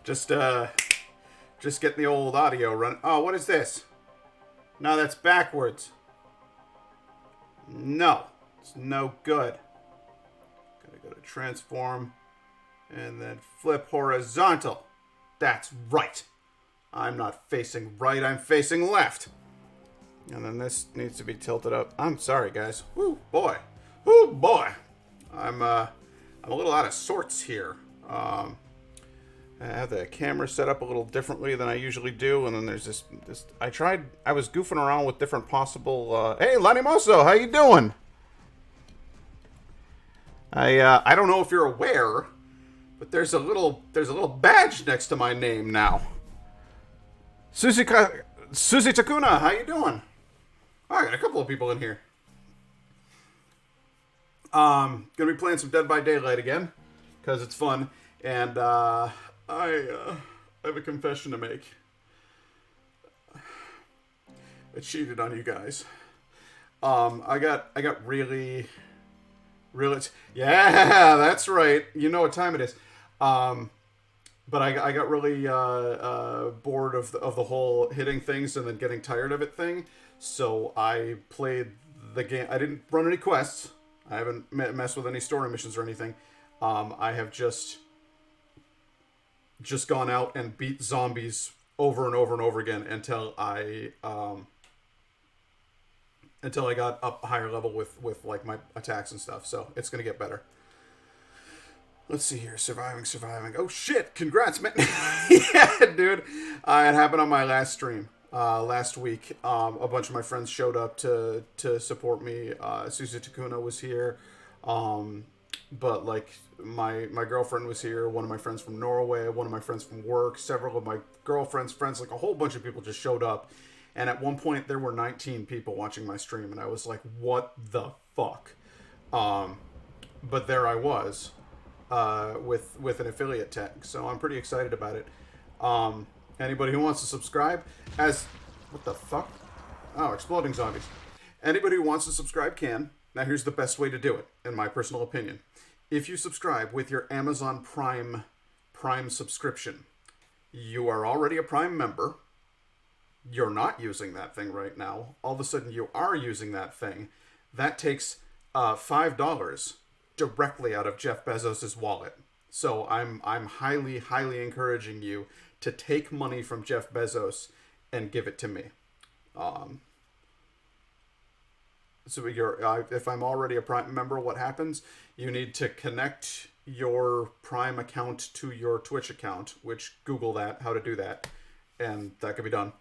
Just getting the old audio run. Oh, what is this? No, that's backwards. No, it's no good. Gotta go to transform, and then flip horizontal. That's right. I'm not facing right, I'm facing left. And then this needs to be tilted up. I'm sorry, guys. Woo, boy. Woo, boy. I'm a little out of sorts here. I have the camera set up a little differently than I usually do, and then there's this. I was goofing around with different possible. Hey, Lanimoso, how you doing? I don't know if you're aware, but there's a little badge next to my name now. Susie Takuna, how you doing? Oh, I got a couple of people in here. Gonna be playing some Dead by Daylight again, because it's fun, and I have a confession to make. I cheated on you guys. I got really, yeah, that's right. You know what time it is. But I got really bored of the whole hitting things and then getting tired of it thing. So I played the game. I didn't run any quests. I haven't messed with any story missions or anything. I have just gone out and beat zombies over and over and over again until I got up a higher level with like my attacks and stuff. So it's gonna get better. Let's see here. Surviving. Oh, shit. Congrats, man. Yeah, dude. It happened on my last stream last week. A bunch of my friends showed up to support me. Susie Takuna was here. But, like, my girlfriend was here. One of my friends from Norway. One of my friends from work. Several of my girlfriend's friends. Like, a whole bunch of people just showed up. And at one point, there were 19 people watching my stream. And I was like, what the fuck? But there I was. With an affiliate tag, so I'm pretty excited about it. Anybody who wants to subscribe, what the fuck? Oh, exploding zombies. Anybody who wants to subscribe can. Now here's the best way to do it, in my personal opinion. If you subscribe with your Amazon Prime subscription, you are already a Prime member. You're not using that thing right now. All of a sudden you are using that thing. That takes $5 directly out of Jeff Bezos' wallet. So I'm highly, highly encouraging you to take money from Jeff Bezos and give it to me. So if I'm already a Prime member, what happens? You need to connect your Prime account to your Twitch account, which Google that, how to do that, and that can be done.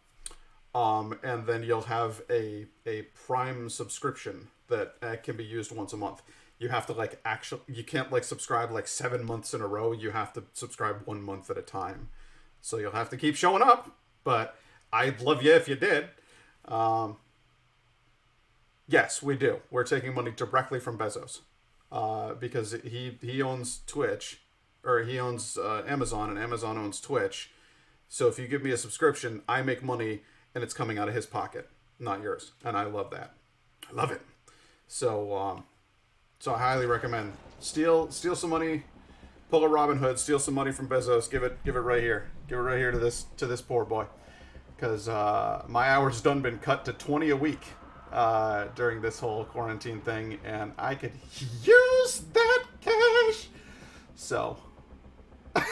And then you'll have a Prime subscription that can be used once a month. You have to you can't subscribe 7 months in a row. You have to subscribe 1 month at a time. So you'll have to keep showing up, but I'd love you if you did. Yes, we do. We're taking money directly from Bezos, because he owns Twitch, or he owns Amazon, and Amazon owns Twitch. So if you give me a subscription, I make money, and it's coming out of his pocket, not yours. And I love that. I love it. So I highly recommend steal some money, pull a Robin Hood, steal some money from Bezos, give it right here, to this poor boy, because my hours done been cut to 20 a week during this whole quarantine thing, and I could use that cash. So, and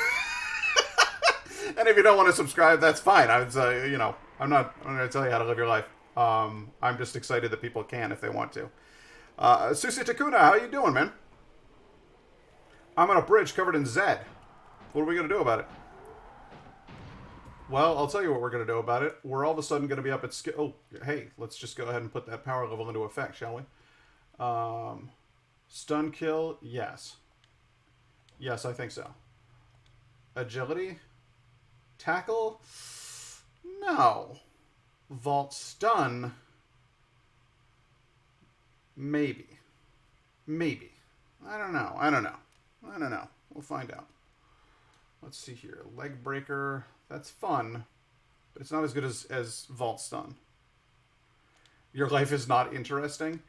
if you don't want to subscribe, that's fine. I'm not going to tell you how to live your life. I'm just excited that people can if they want to. Susie Takuna, how you doing, man? I'm on a bridge covered in Zed. What are we going to do about it? Well, I'll tell you what we're going to do about it. We're all of a sudden going to be up at skill. Oh, hey, let's just go ahead and put that power level into effect, shall we? Stun kill, yes. Yes, I think so. Agility? Tackle? No. Vault stun? Maybe. I don't know. We'll find out. Let's see here. Leg breaker. That's fun, but it's not as good as Vault Stun. Your life is not interesting.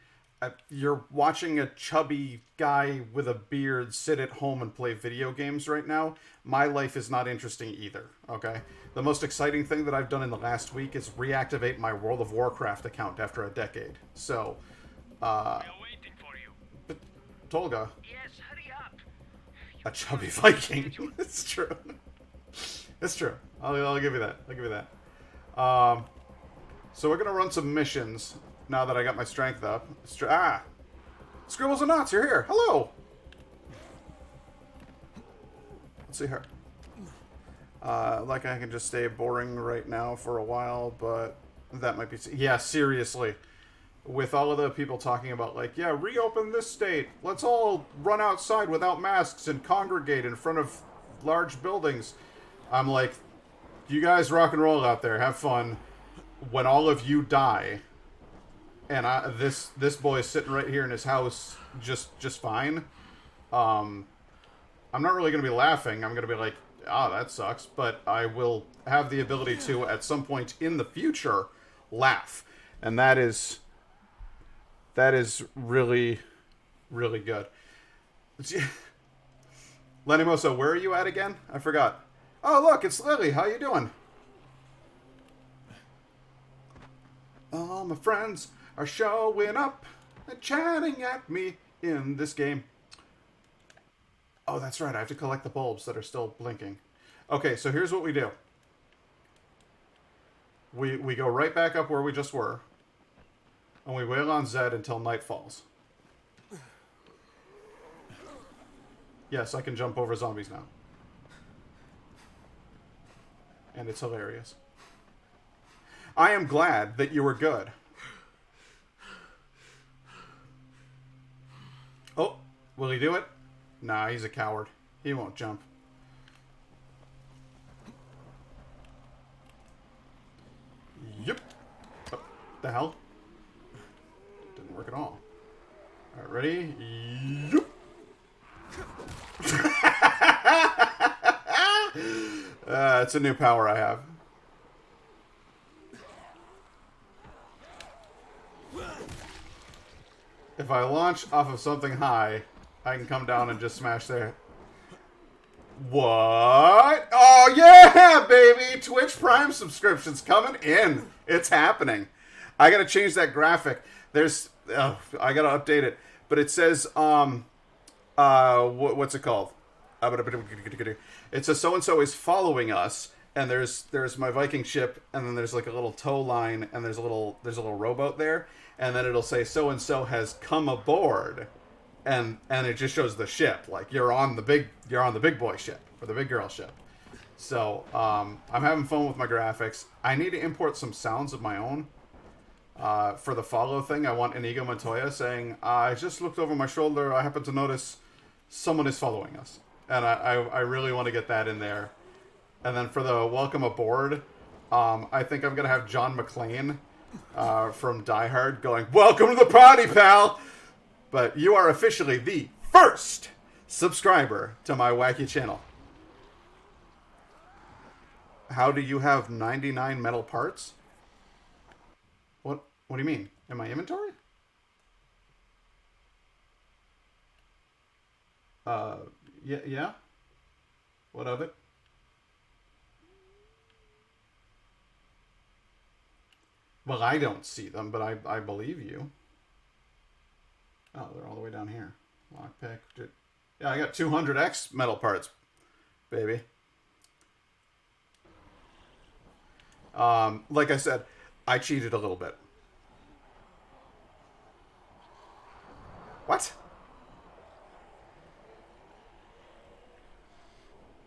You're watching a chubby guy with a beard sit at home and play video games right now. My life is not interesting either, okay? The most exciting thing that I've done in the last week is reactivate my World of Warcraft account after a decade. So, We are waiting for you. but Tolga, Yes, hurry up. a chubby Viking. It's true. It's true. I'll give you that. I'll give you that. So we're gonna run some missions now that I got my strength up. Scribbles and Knots, you're here. Hello. Let's see here. Like I can just stay boring right now for a while, but that might be... Yeah, seriously. With all of the people talking about, like, yeah, reopen this state. Let's all run outside without masks and congregate in front of large buildings. I'm like, you guys rock and roll out there. Have fun. When all of you die, and this boy is sitting right here in his house just fine, I'm not really going to be laughing. I'm going to be like, that sucks. But I will have the ability to, at some point in the future, laugh. And that is really, really good. Lenimoso, where are you at again? I forgot. Oh, look, it's Lily. How you doing? All my friends are showing up and chatting at me in this game. Oh, that's right. I have to collect the bulbs that are still blinking. Okay, so here's what we do. We go right back up where we just were. And we wail on Zed until night falls. Yes, I can jump over zombies now. And it's hilarious. I am glad that you were good. Oh, will he do it? Nah, he's a coward. He won't jump. Yep. Oh, the hell? Didn't work at all. Alright, ready? Yep. It's a new power I have. If I launch off of something high, I can come down and just smash there. What? Oh, yeah, baby! Twitch Prime subscriptions coming in. It's happening. I gotta change that graphic. There's... I gotta update it. But it says, what's it called? It says so-and-so is following us, and there's my Viking ship, and then there's like a little tow line, and there's a little rowboat there, and then it'll say so-and-so has come aboard, and it just shows the ship, like you're on the big boy ship, or the big girl ship. So, I'm having fun with my graphics. I need to import some sounds of my own. For the follow thing, I want Inigo Montoya saying, I just looked over my shoulder, I happen to notice someone is following us. And I really want to get that in there. And then for the welcome aboard, I think I'm going to have John McClane from Die Hard going, welcome to the party, pal! But you are officially the first subscriber to my wacky channel. How do you have 99 metal parts? What do you mean? In my inventory? Yeah. What of it? Well, I don't see them, but I believe you. Oh, they're all the way down here. Lockpick. Yeah, I got 200x metal parts, baby. Like I said, I cheated a little bit. What?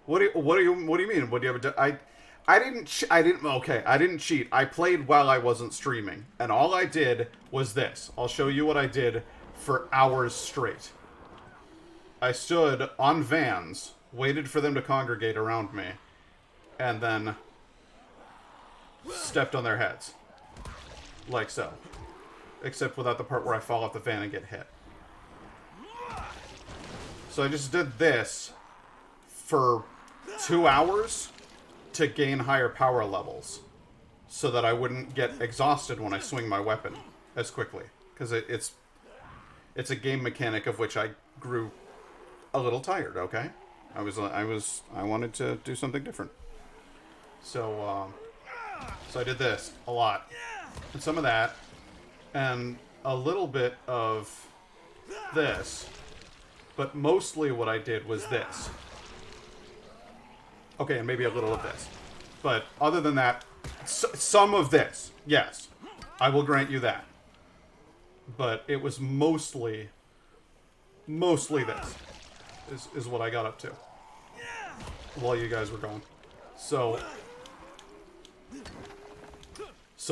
What do you mean? What do you ever do? I didn't cheat. I played while I wasn't streaming. And all I did was this. I'll show you what I did for hours straight. I stood on vans, waited for them to congregate around me, and then stepped on their heads. Like so. Except without the part where I fall off the van and get hit. So I just did this for 2 hours to gain higher power levels, so that I wouldn't get exhausted when I swing my weapon as quickly, because It's a game mechanic of which I grew a little tired. Okay, I wanted to do something different. So so I did this a lot, and some of that, and a little bit of this, but mostly what I did was this. Okay, and maybe a little of this, but other than that, some of this, yes, I will grant you that. But it was mostly this is what I got up to while you guys were gone. So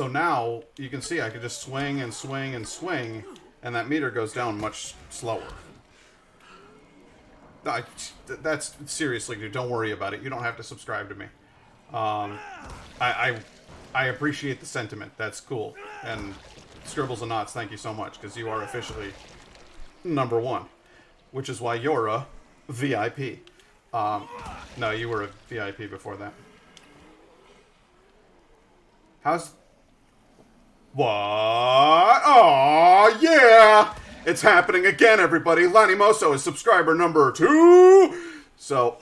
now you can see I can just swing and swing and swing, and that meter goes down much slower. That's seriously, dude. Don't worry about it. You don't have to subscribe to me. I appreciate the sentiment. That's cool. And Scribbles and Knots, thank you so much, because you are officially #1, which is why you're a VIP. No, you were a VIP before that. How's... What? Oh, yeah! It's happening again, everybody. Lanimoso is subscriber #2. So,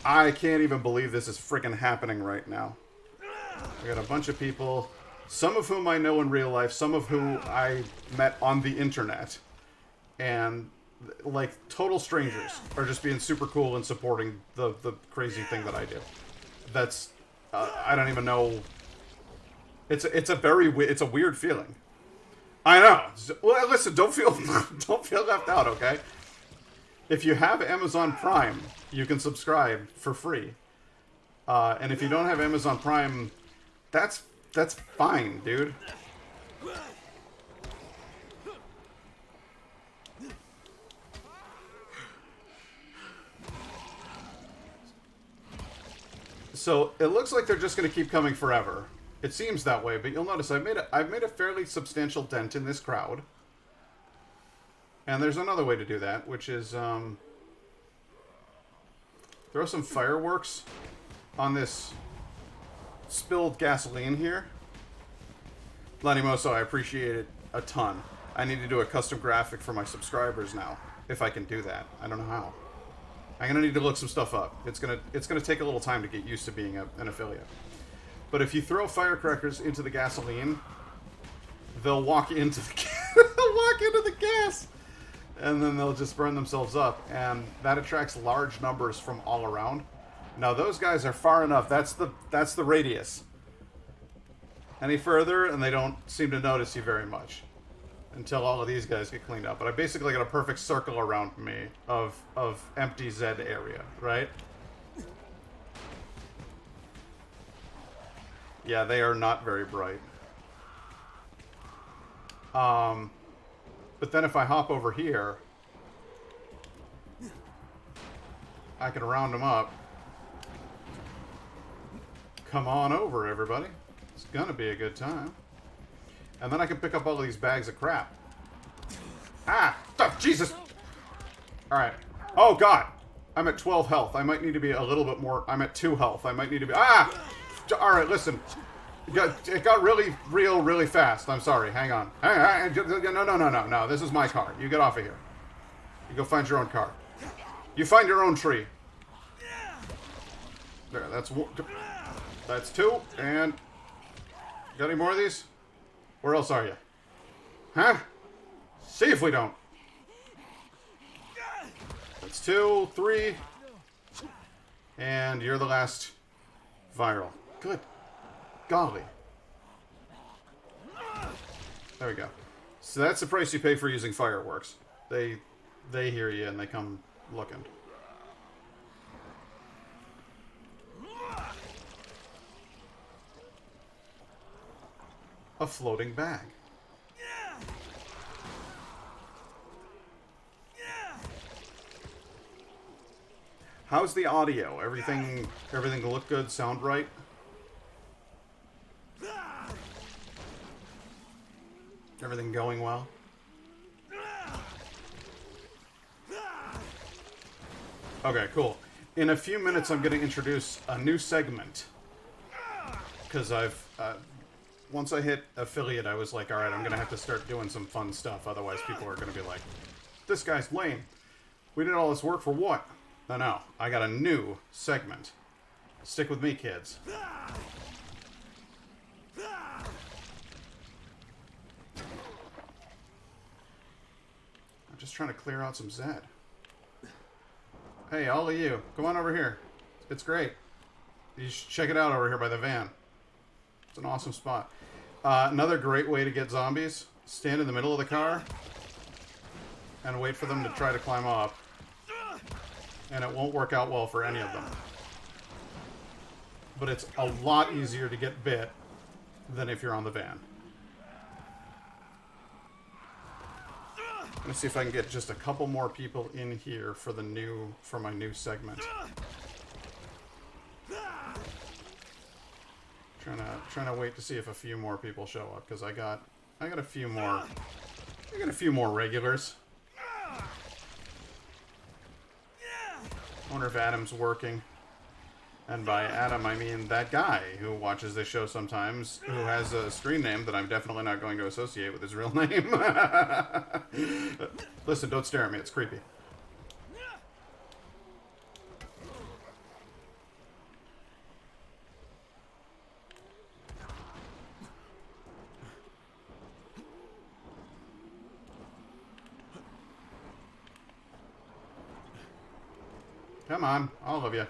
I can't even believe this is freaking happening right now. I got a bunch of people, some of whom I know in real life, some of whom I met on the internet. And, like, total strangers are just being super cool and supporting the crazy thing that I do. That's, I don't even know. It's a weird feeling. I know. Well, listen, don't feel left out, okay? If you have Amazon Prime, you can subscribe for free. And if you don't have Amazon Prime, that's fine, dude. So it looks like they're just going to keep coming forever. It seems that way, but you'll notice I've made a fairly substantial dent in this crowd. And there's another way to do that, which is throw some fireworks on this spilled gasoline here. Lanimoso, I appreciate it a ton. I need to do a custom graphic for my subscribers now, if I can do that. I don't know how. I'm gonna need to look some stuff up. It's gonna take a little time to get used to being an affiliate. But if you throw firecrackers into the gasoline, they'll walk into the gas, and then they'll just burn themselves up, and that attracts large numbers from all around. Now those guys are far enough. That's the radius. Any further, and they don't seem to notice you very much until all of these guys get cleaned up. But I basically got a perfect circle around me of empty Z area, right? Yeah, they are not very bright. But then if I hop over here, I can round them up. Come on over, everybody. It's gonna be a good time. And then I can pick up all of these bags of crap. Ah! Oh, Jesus! Alright. Oh, God! I'm at 12 health. I might need to be a little bit more... I'm at 2 health. I might need to be... Ah! Alright, listen. It got really fast. I'm sorry. Hang on. No. This is my car. You get off of here. You go find your own car. You find your own tree. There, that's 2. And... Got any more of these? Where else are you? Huh? See if we don't. That's 2, 3. And you're the last viral. Good golly. There we go. So that's the price you pay for using fireworks. They hear you and they come looking. A floating bag. How's the audio? Everything look good? Sound right? Everything going well? Okay, cool. In a few minutes, I'm going to introduce a new segment. Because once I hit affiliate, I was like, all right, I'm gonna have to start doing some fun stuff. Otherwise, people are gonna be like, this guy's lame. We did all this work for what? No, I got a new segment. Stick with me, kids. I'm just trying to clear out some Zed. Hey, all of you, come on over here. It's great. You should check it out over here by the van. It's an awesome spot. Another great way to get zombies. Stand in the middle of the car and wait for them to try to climb up. And it won't work out well for any of them. But it's a lot easier to get bit than if you're on the van. Let's see if I can get just a couple more people in here for my new segment. Trying to wait to see if a few more people show up, because I got a few more regulars. I wonder if Adam's working. And by Adam, I mean that guy who watches this show sometimes, who has a screen name that I'm definitely not going to associate with his real name. Listen, don't stare at me. It's creepy. Come on, all of you.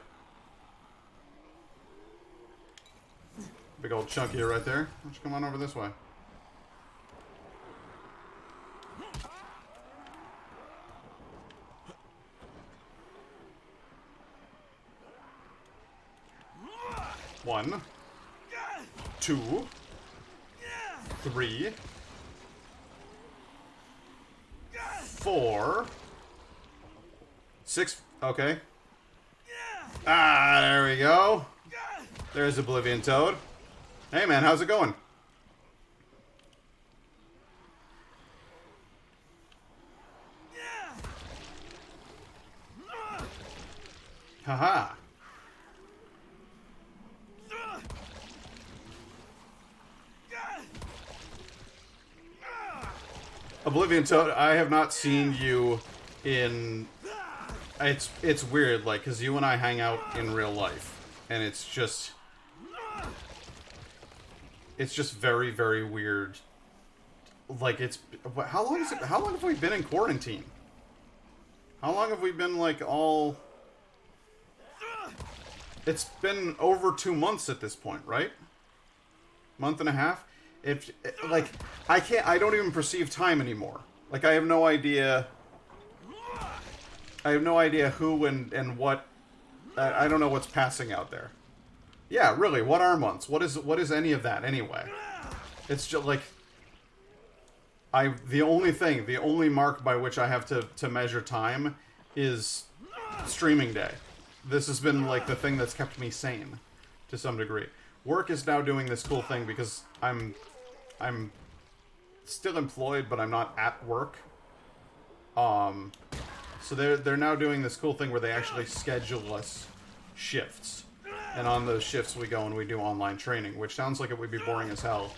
Big old chunky right there. Why don't you come on over this way? One, 2, 3, 4, 6. Okay. Ah, there we go. There's Oblivion Toad. Hey man, how's it going? Haha. Oblivion Toad, I have not seen you in... It's weird, like, because you and I hang out in real life, and it's just very, very weird. Like, how long have we been in quarantine? How long have we been, like, all... It's been over 2 months at this point, right? Month and a half? Like, I don't even perceive time anymore. Like, I have no idea who and what. I don't know what's passing out there. Yeah, really, what are months? What is any of that anyway? It's just like the only mark by which I have to measure time is streaming day. This has been like the thing that's kept me sane to some degree. Work is now doing this cool thing because I'm still employed, but I'm not at work. So they're now doing this cool thing where they actually schedule us shifts. And on those shifts we go and we do online training, which sounds like it would be boring as hell.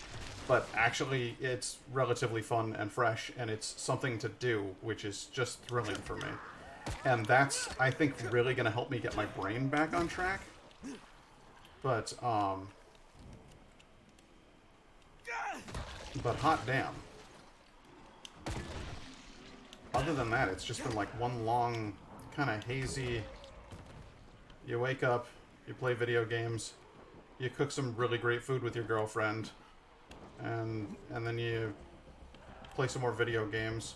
But actually it's relatively fun and fresh, and it's something to do, which is just thrilling for me. And that's, I think, really going to help me get my brain back on track. But hot damn. Other than that, it's just been like one long, kind of hazy... You wake up, you play video games, you cook some really great food with your girlfriend, and then you play some more video games,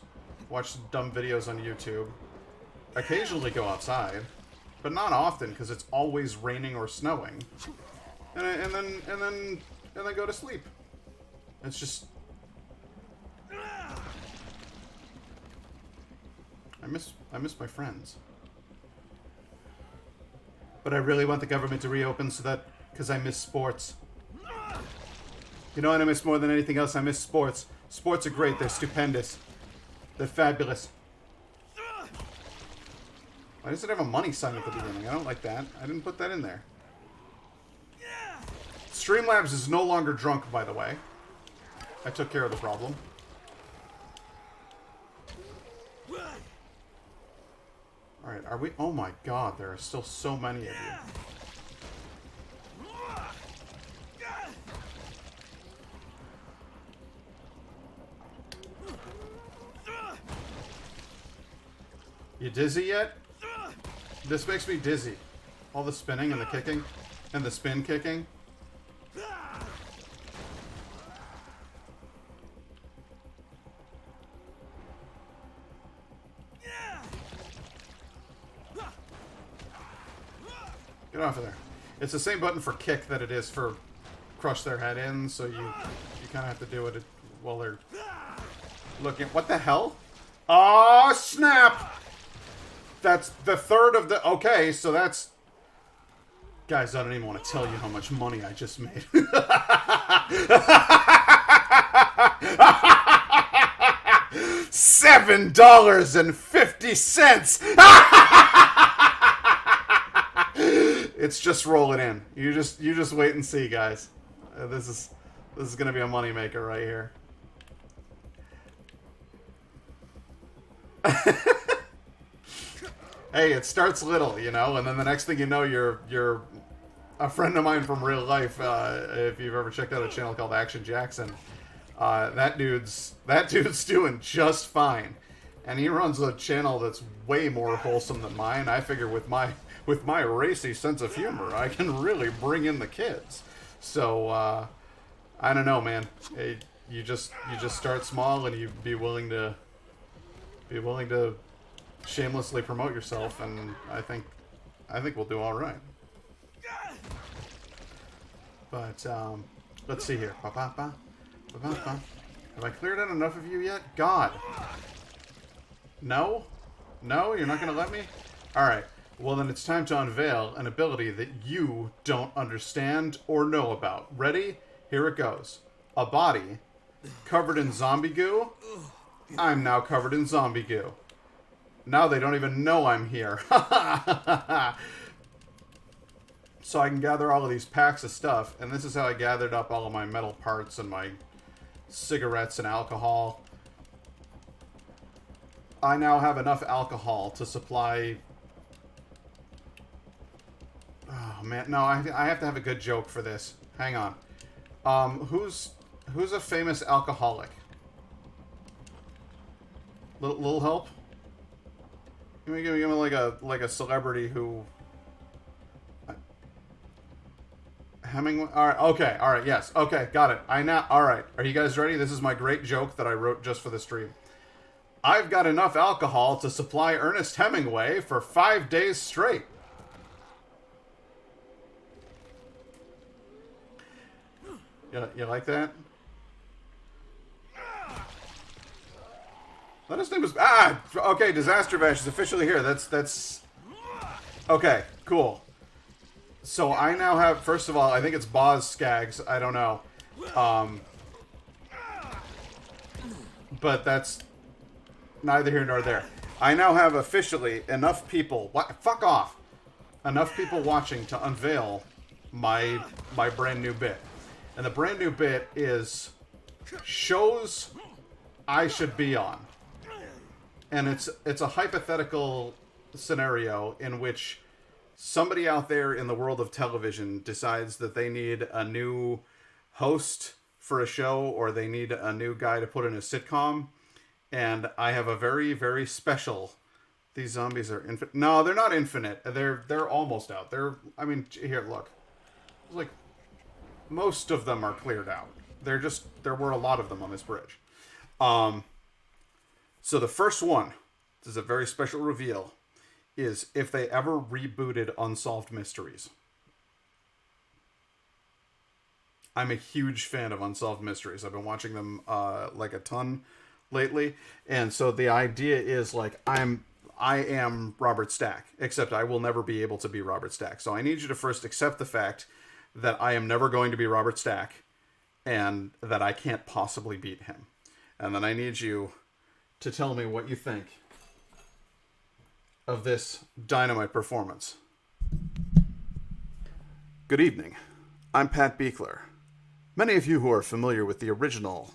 watch dumb videos on YouTube, occasionally go outside, but not often because it's always raining or snowing, and then go to sleep. It's just... I miss my friends. But I really want the government to reopen so that... Because I miss sports. You know what I miss more than anything else? I miss sports. Sports are great. They're stupendous. They're fabulous. Why does it have a money sign at the beginning? I don't like that. I didn't put that in there. Streamlabs is no longer drunk, by the way. I took care of the problem. Alright, are we... Oh my god, there are still so many of you. You dizzy yet? This makes me dizzy. All the spinning and the kicking. And the spin kicking. Get off of there. It's the same button for kick that it is for crush their head in, so you kind of have to do it while they're looking. What the hell? Oh, snap! That's the third of the... Okay, so that's... Guys, I don't even want to tell you how much money I just made. $7.50. It's just rolling in. You just wait and see, guys. This is gonna be a moneymaker right here. Hey, it starts little, you know, and then the next thing you know, you're a friend of mine from real life. If you've ever checked out a channel called Action Jackson, that dude's doing just fine, and he runs a channel that's way more wholesome than mine. I figure with my racy sense of humor, I can really bring in the kids. So I don't know, man. You just start small, and you be willing to shamelessly promote yourself, and I think we'll do all right. But let's see here. Have I cleared out enough of you yet? God. No? No? You're not going to let me? Alright. Well, then it's time to unveil an ability that you don't understand or know about. Ready? Here it goes. A body covered in zombie goo. I'm now covered in zombie goo. Now they don't even know I'm here. So I can gather all of these packs of stuff, and this is how I gathered up all of my metal parts and my cigarettes and alcohol. I now have enough alcohol to supply... Oh, man. No, I have to have a good joke for this. Hang on. Who's a famous alcoholic? Little help? Give me like a celebrity who... Hemingway? Alright, okay, alright, yes. Okay, got it. Alright, are you guys ready? This is my great joke that I wrote just for the stream. I've got enough alcohol to supply Ernest Hemingway for 5 days straight. You like that? Let his name was... Okay, Disaster Vash is officially here. That's... Okay, cool. So I now have... First of all, I think it's Boz Skaggs. I don't know. But that's neither here nor there. I now have officially enough people... Fuck off! Enough people watching to unveil my brand new bit. And the brand new bit is shows I should be on. And it's a hypothetical scenario in which somebody out there in the world of television decides that they need a new host for a show, or they need a new guy to put in a sitcom. And I have a very, very special... These zombies are infinite. No, they're not infinite. They're almost out. Here, look. Like, most of them are cleared out. There were a lot of them on this bridge. So the first one, this is a very special reveal, is if they ever rebooted Unsolved Mysteries. I'm a huge fan of Unsolved Mysteries. I've been watching them like a ton lately. And so the idea is like I am Robert Stack, except I will never be able to be Robert Stack. So I need you to first accept the fact that I am never going to be Robert Stack and that I can't possibly beat him. And then I need you to tell me what you think of this dynamite performance. Good evening. I'm Pat Beekler. Many of you who are familiar with the original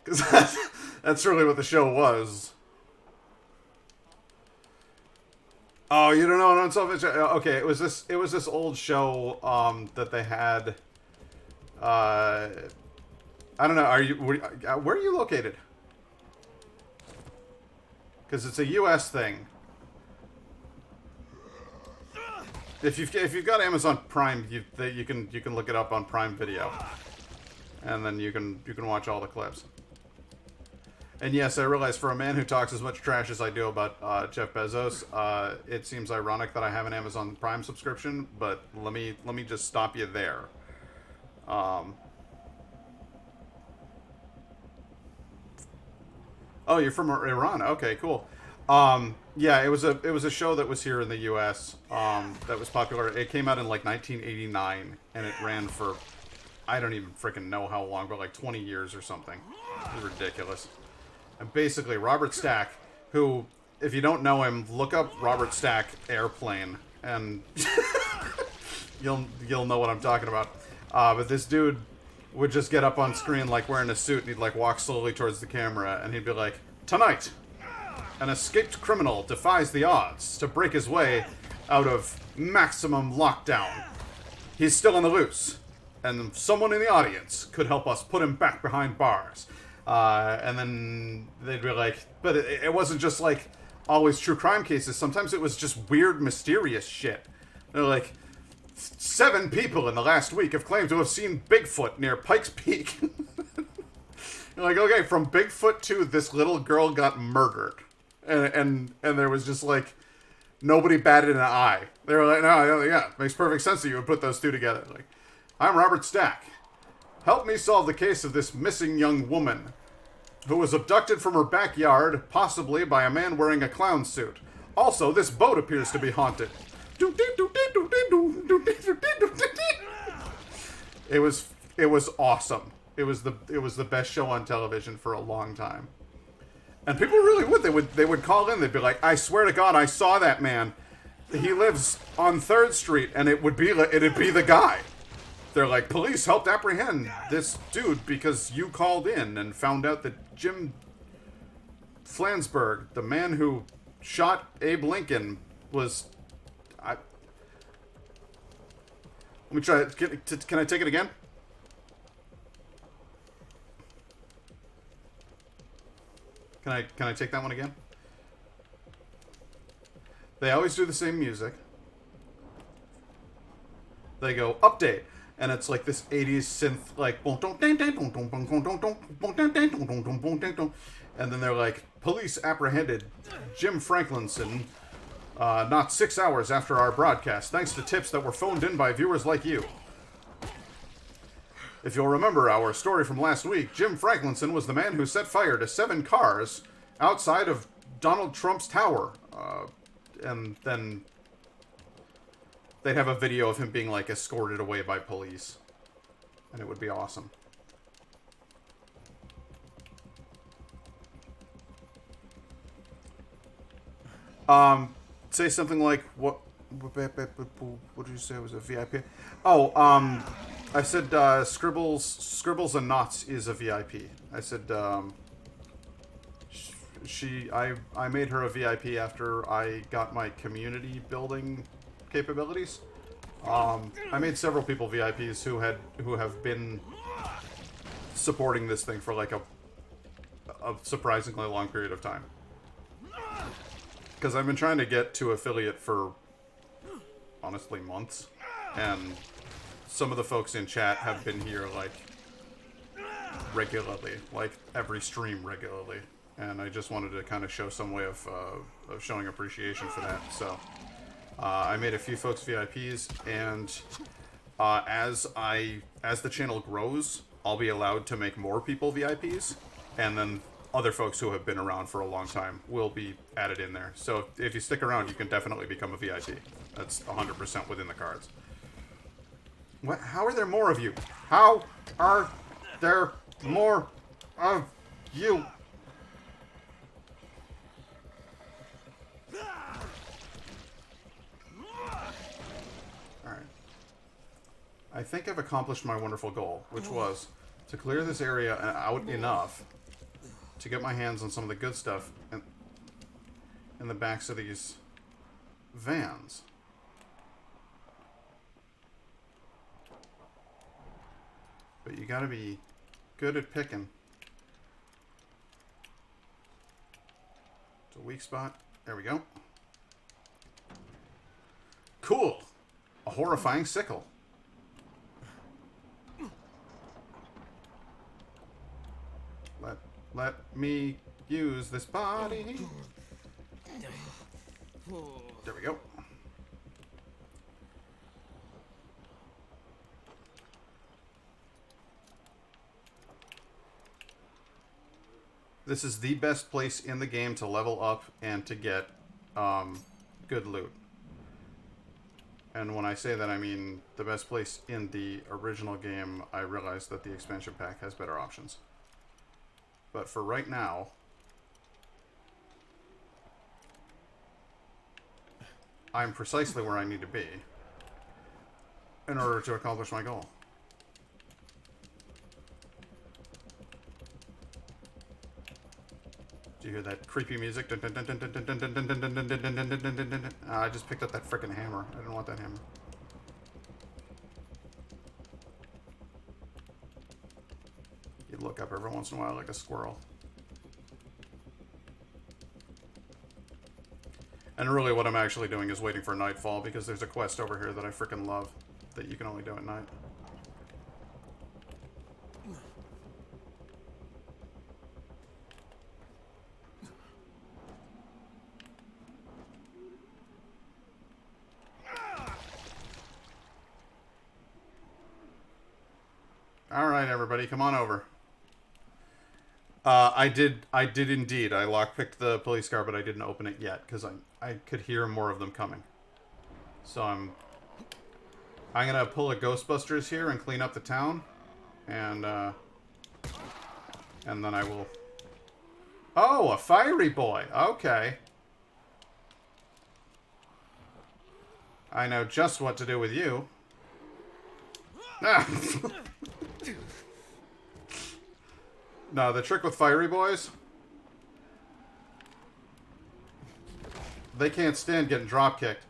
Because that's really what the show was. Oh, you don't know an unsolved mystery? Okay, it was this old show that they had. I don't know. Where are you located? Because it's a U.S. thing. If you've got Amazon Prime, you can look it up on Prime Video, and then you can watch all the clips. And yes, I realize for a man who talks as much trash as I do about Jeff Bezos, it seems ironic that I have an Amazon Prime subscription. But let me just stop you there. Oh, you're from Iran. Okay, cool. Yeah, it was a show that was here in the U.S. That was popular. It came out in like 1989, and it ran for I don't even freaking know how long, but like 20 years or something. It was ridiculous. And basically, Robert Stack, who, if you don't know him, look up Robert Stack Airplane, and you'll know what I'm talking about. But this dude would just get up on screen like wearing a suit, and he'd like walk slowly towards the camera, and he'd be like, "Tonight, an escaped criminal defies the odds to break his way out of maximum lockdown. He's still on the loose, and someone in the audience could help us put him back behind bars." And then they'd be like, but it wasn't just like always true crime cases. Sometimes it was just weird, mysterious shit. They're like, 7 people in the last week have claimed to have seen Bigfoot near Pikes Peak. You're like, okay, from Bigfoot to this little girl got murdered. And there was just like, nobody batted an eye. They were like, no, yeah, makes perfect sense that you would put those two together. Like, I'm Robert Stack. Help me solve the case of this missing young woman who was abducted from her backyard, possibly by a man wearing a clown suit. Also, this boat appears to be haunted. It was awesome. It was the best show on television for a long time. And people really would. They would call in. They'd be like, "I swear to God, I saw that man. He lives on 3rd Street," and it'd be the guy. They're like, "Police helped apprehend this dude because you called in and found out that Jim Flansburgh, the man who shot Abe Lincoln, was..." Let me try it. Can I take it again? Can I take that one again? They always do the same music. They go, "Update." And it's like this 80s synth, like, and then they're like, "Police apprehended Jim Franklinson not 6 hours after our broadcast, thanks to tips that were phoned in by viewers like you. If you'll remember our story from last week, Jim Franklinson was the man who set fire to 7 cars outside of Donald Trump's tower." And then they'd have a video of him being, like, escorted away by police. And it would be awesome. Say something like, what did you say was a VIP? Oh, I said, Scribbles and Knots is a VIP. I said, I made her a VIP after I got my community building capabilities. I made several people VIPs who have been supporting this thing for like a surprisingly long period of time. Because I've been trying to get to affiliate for honestly months, and some of the folks in chat have been here like regularly, like every stream regularly, and I just wanted to kind of show some way of showing appreciation for that. So I made a few folks VIPs, and as the channel grows, I'll be allowed to make more people VIPs, and then other folks who have been around for a long time will be added in there. So if you stick around, you can definitely become a VIP. That's 100% within the cards. What? How are there more of you? How are there more of you? Alright. I think I've accomplished my wonderful goal, which was to clear this area out enough to get my hands on some of the good stuff in the backs of these vans. But you gotta be good at picking. It's a weak spot. There we go. Cool. A horrifying sickle. Let me use this body. There we go. This is the best place in the game to level up and to get good loot. And when I say that, I mean the best place in the original game. I realize that the expansion pack has better options. But for right now, I'm precisely where I need to be in order to accomplish my goal. Do you hear that creepy music? I just picked up that frickin' hammer. I didn't want that hammer. You look up every once in a while like a squirrel. And really what I'm actually doing is waiting for nightfall because there's a quest over here that I frickin' love that you can only do at night. Alright, everybody, come on over. I did indeed. I lockpicked the police car, but I didn't open it yet, because I could hear more of them coming. So I'm gonna pull a Ghostbusters here and clean up the town. And then I will... Oh, a fiery boy! Okay. I know just what to do with you. Ah! No, the trick with fiery boys, they can't stand getting drop kicked.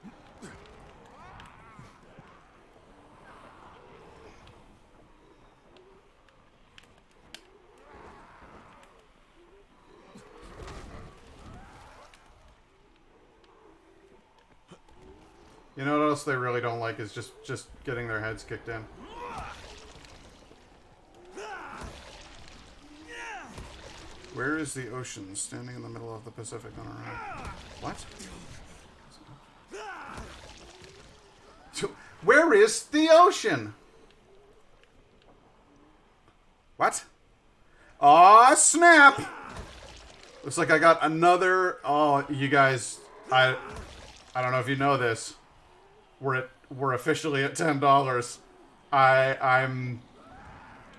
You know what else they really don't like is just getting their heads kicked in. Where is the ocean? Standing in the middle of the Pacific on our right. What? Where is the ocean? What? Aw, snap! Looks like I got another... Oh, you guys... I don't know if you know this. We're officially at $10. I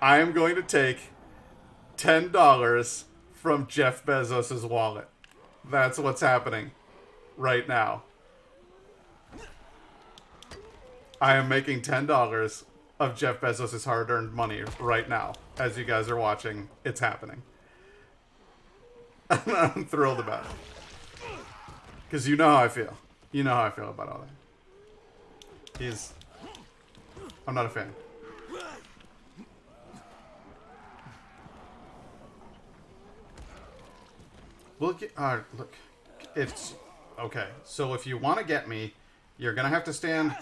am going to take $10 from Jeff Bezos' wallet. That's what's happening right now. I am making $10 of Jeff Bezos' hard-earned money right now. As you guys are watching, it's happening. I'm thrilled about it. Because you know how I feel. You know how I feel about all that. I'm not a fan. Look, it's okay. So if you want to get me, you're gonna have to stand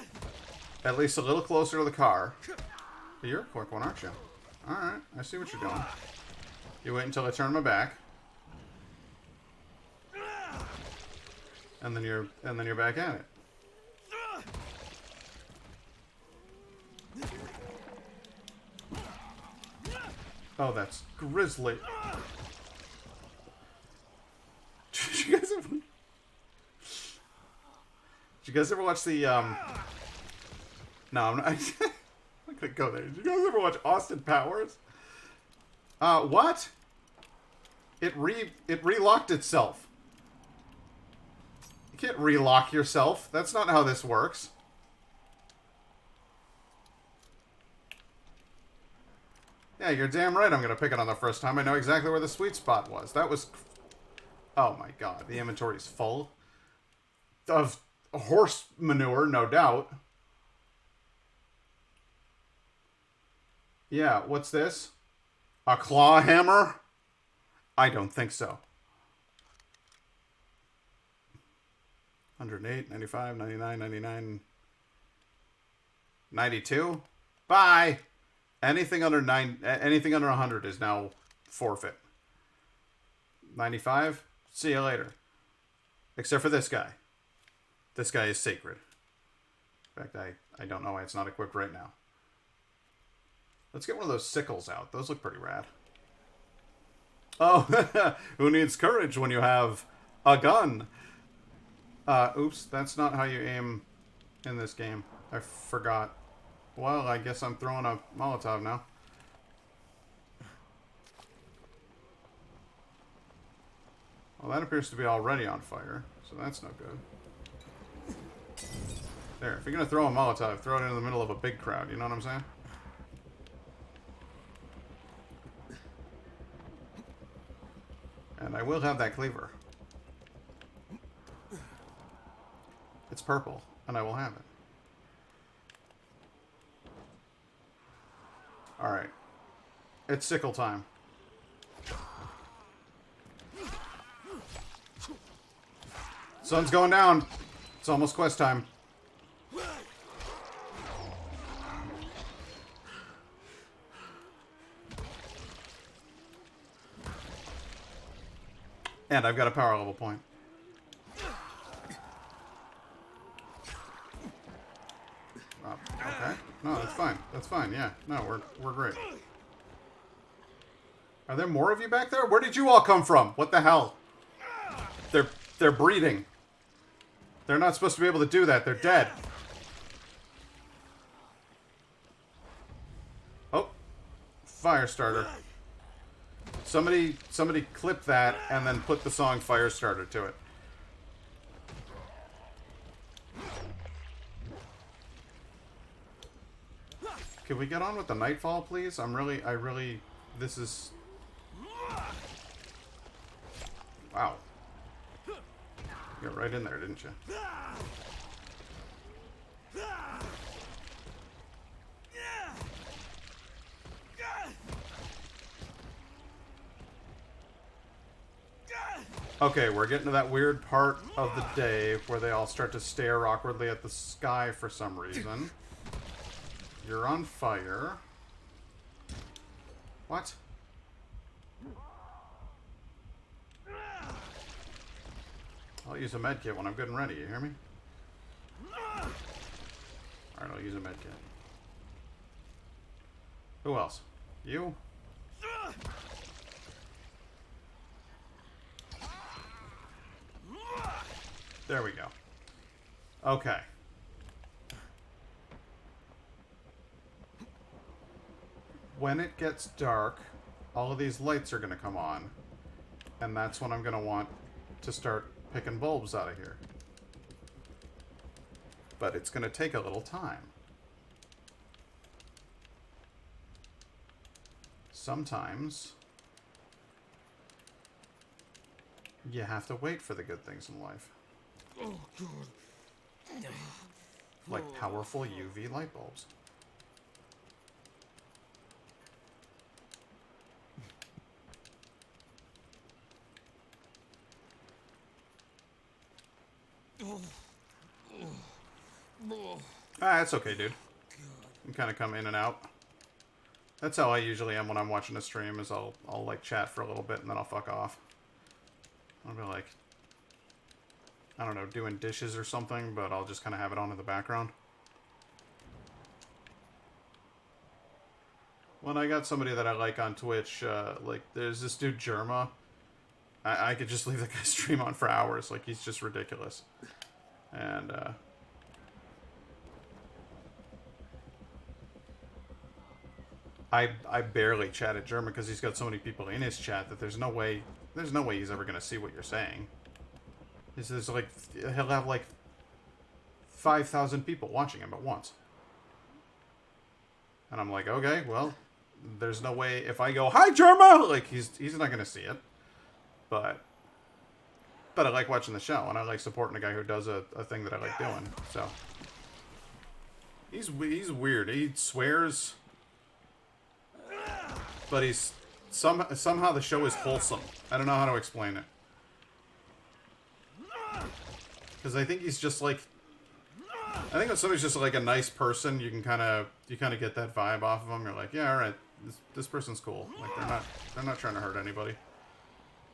at least a little closer to the car. You're a quick one, aren't you? All right, I see what you're doing. You wait until I turn my back, and then you're back at it. Oh, that's grisly. Did you guys ever watch the No, I'm not I'm not gonna go there. Did you guys ever watch Austin Powers? What? It relocked itself. You can't relock yourself. That's not how this works. Yeah, you're damn right I'm going to pick it on the first time. I know exactly where the sweet spot was. That was... Oh my god, the inventory's full. Of horse manure, no doubt. Yeah, what's this? A claw hammer? I don't think so. 108, 95, 99, 99... 92? Bye! Anything under 100 is now forfeit. 95? See you later. Except for this guy. This guy is sacred. In fact, I don't know why it's not equipped right now. Let's get one of those sickles out. Those look pretty rad. Oh, who needs courage when you have a gun? Oops, that's not how you aim in this game. I forgot. Well, I guess I'm throwing a Molotov now. Well, that appears to be already on fire, so that's no good. There, if you're going to throw a Molotov, throw it in the middle of a big crowd, you know what I'm saying? And I will have that cleaver. It's purple, and I will have it. Alright. It's sickle time. Sun's going down. It's almost quest time. And I've got a power level point. Oh, okay. No, that's fine. That's fine. Yeah. No, we're great. Are there more of you back there? Where did you all come from? What the hell? They're breeding. They're not supposed to be able to do that. They're dead. Oh. Fire starter. Somebody clip that and then put the song Firestarter to it. Can we get on with the nightfall, please? This is... Wow. You got right in there, didn't you? Okay, we're getting to that weird part of the day where they all start to stare awkwardly at the sky for some reason. You're on fire. What? I'll use a medkit when I'm good and ready, you hear me? Alright, I'll use a medkit. Who else? You? There we go. Okay. When it gets dark, all of these lights are going to come on. And that's when I'm going to want to start picking bulbs out of here. But it's going to take a little time. Sometimes you have to wait for the good things in life. Oh, God. Like powerful UV light bulbs. That's okay, dude. You kind of come in and out. That's how I usually am when I'm watching a stream, is I'll like chat for a little bit and then I'll fuck off. I'll be like, I don't know, doing dishes or something, but I'll just kind of have it on in the background. When I got somebody that I like on Twitch, like, there's this dude, Jerma. I could just leave that guy stream on for hours. Like, he's just ridiculous. And, I barely chat at Jerma because he's got so many people in his chat that there's no way he's ever going to see what you're saying. There's like, he'll have like 5,000 people watching him at once. And I'm like, okay, well, there's no way if I go, "Hi, Germa!" Like, he's not gonna see it. But I like watching the show, and I like supporting a guy who does a thing that I like doing. So he's weird. He swears, but he's somehow the show is wholesome. I don't know how to explain it, because I think he's just like, I think when somebody's just like a nice person, you kind of get that vibe off of them. You're like, yeah, all right, this person's cool. Like they're not trying to hurt anybody.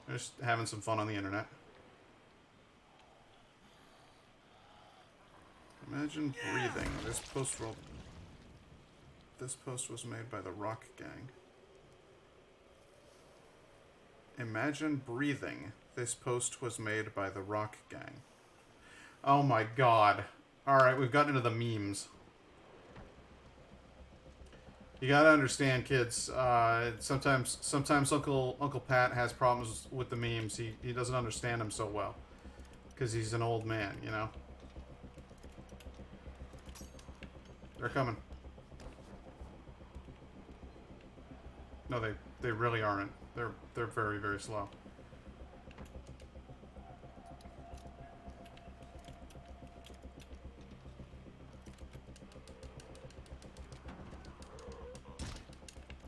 They're just having some fun on the internet. Imagine breathing. This post was made by the Rock Gang. Imagine breathing. This post was made by the Rock Gang. Oh my god. Alright, we've gotten into the memes. You gotta understand, kids. Sometimes Uncle Pat has problems with the memes. He doesn't understand them so well. Because he's an old man, you know? They're coming. No, they really aren't. They're very, very slow.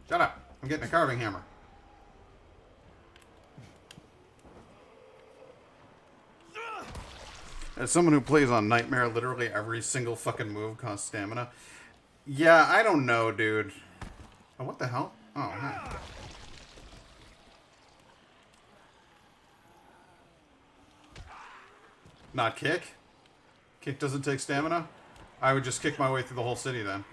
Shut up! I'm getting a carving hammer. As someone who plays on Nightmare, literally every single fucking move costs stamina. Yeah, I don't know, dude. Oh, what the hell? Oh, hey. Not kick? Kick doesn't take stamina? I would just kick my way through the whole city then.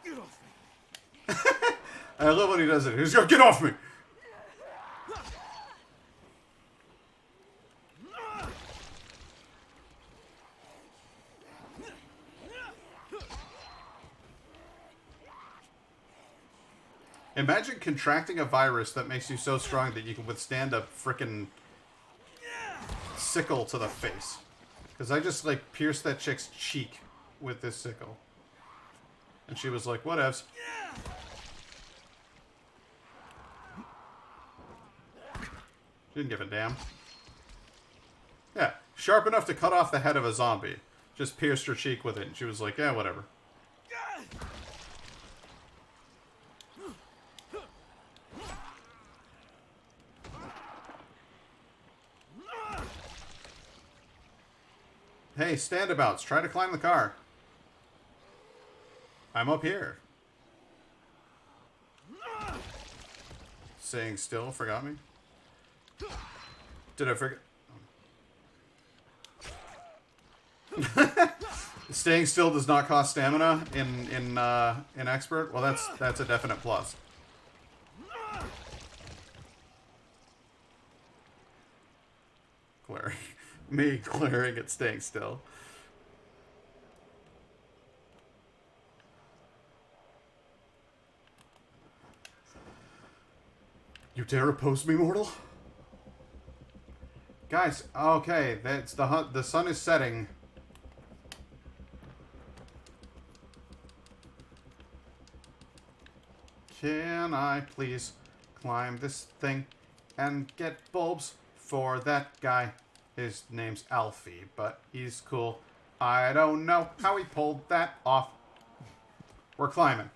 Get off me. I love when he does it. He's gonna get off me! Imagine contracting a virus that makes you so strong that you can withstand a frickin' sickle to the face. Because I just, like, pierced that chick's cheek with this sickle. And she was like, whatevs. She didn't give a damn. Yeah, sharp enough to cut off the head of a zombie. Just pierced her cheek with it, and she was like, yeah, whatever. Hey, standabouts, try to climb the car. I'm up here. Staying still forgot me? Did I forget? Staying still does not cost stamina in expert. Well, that's a definite plus. Glaring. Me glaring at staying still. You dare oppose me, mortal? Guys, okay, that's the sun is setting. Can I please climb this thing and get bulbs for that guy? His name's Alfie, but he's cool. I don't know how he pulled that off. We're climbing.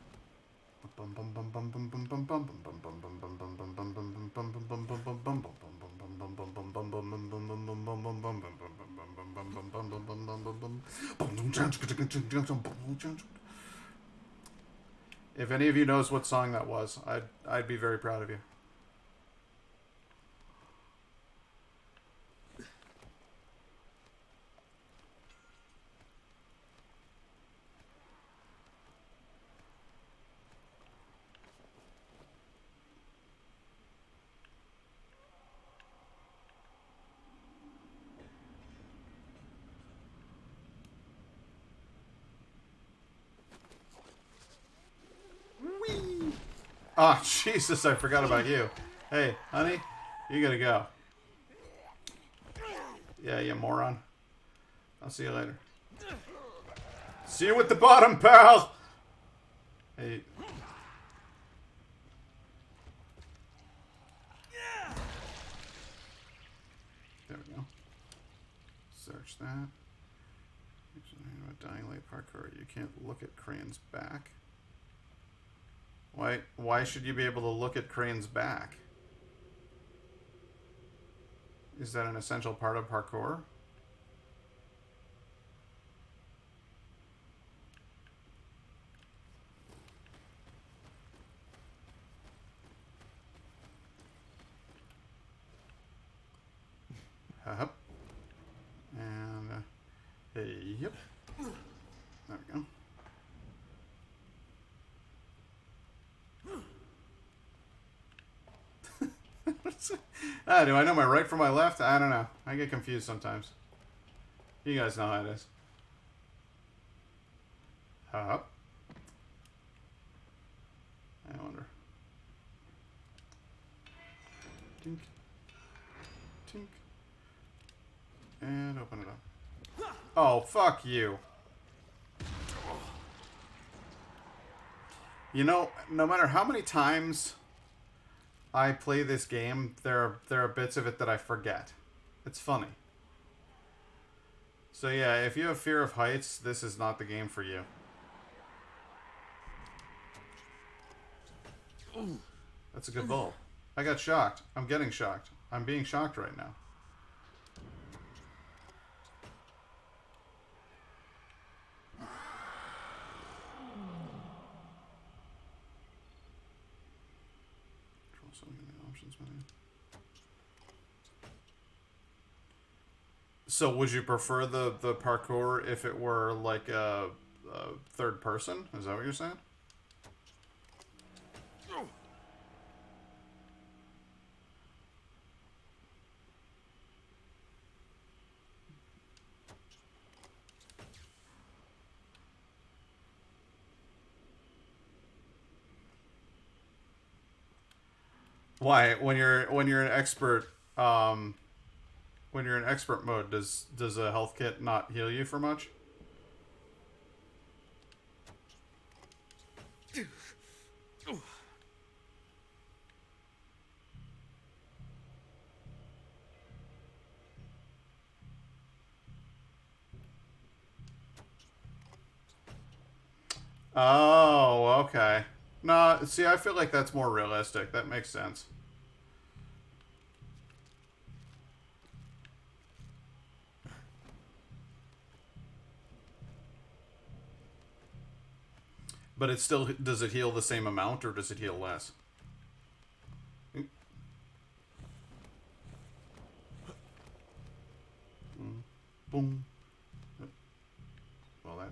If any of you knows what song that was, I'd be very proud of you. Oh, Jesus, I forgot about you. Hey, honey, you gotta go. Yeah, you moron. I'll see you later. See you at the bottom, pal! Hey. There we go. Search that. Dying light parkour. You can't look at Crane's back. Why should you be able to look at Crane's back? Is that an essential part of parkour? Up. And, hey, yep. There we go. Do I know my right from my left? I don't know. I get confused sometimes. You guys know how it is. Up. I wonder. Tink. Tink. And open it up. Oh, fuck you. You know, no matter how many times I play this game, there are bits of it that I forget. It's funny. So yeah, if you have fear of heights, this is not the game for you. That's a good bulb. I got shocked. I'm getting shocked. I'm being shocked right now. So would you prefer the parkour if it were like a third person? Is that what you're saying? Why? When you're an expert, when you're in expert mode, does a health kit not heal you for much? Oh, okay. No, see, I feel like that's more realistic. That makes sense. But it still, does it heal the same amount or does it heal less? Boom. Well, that.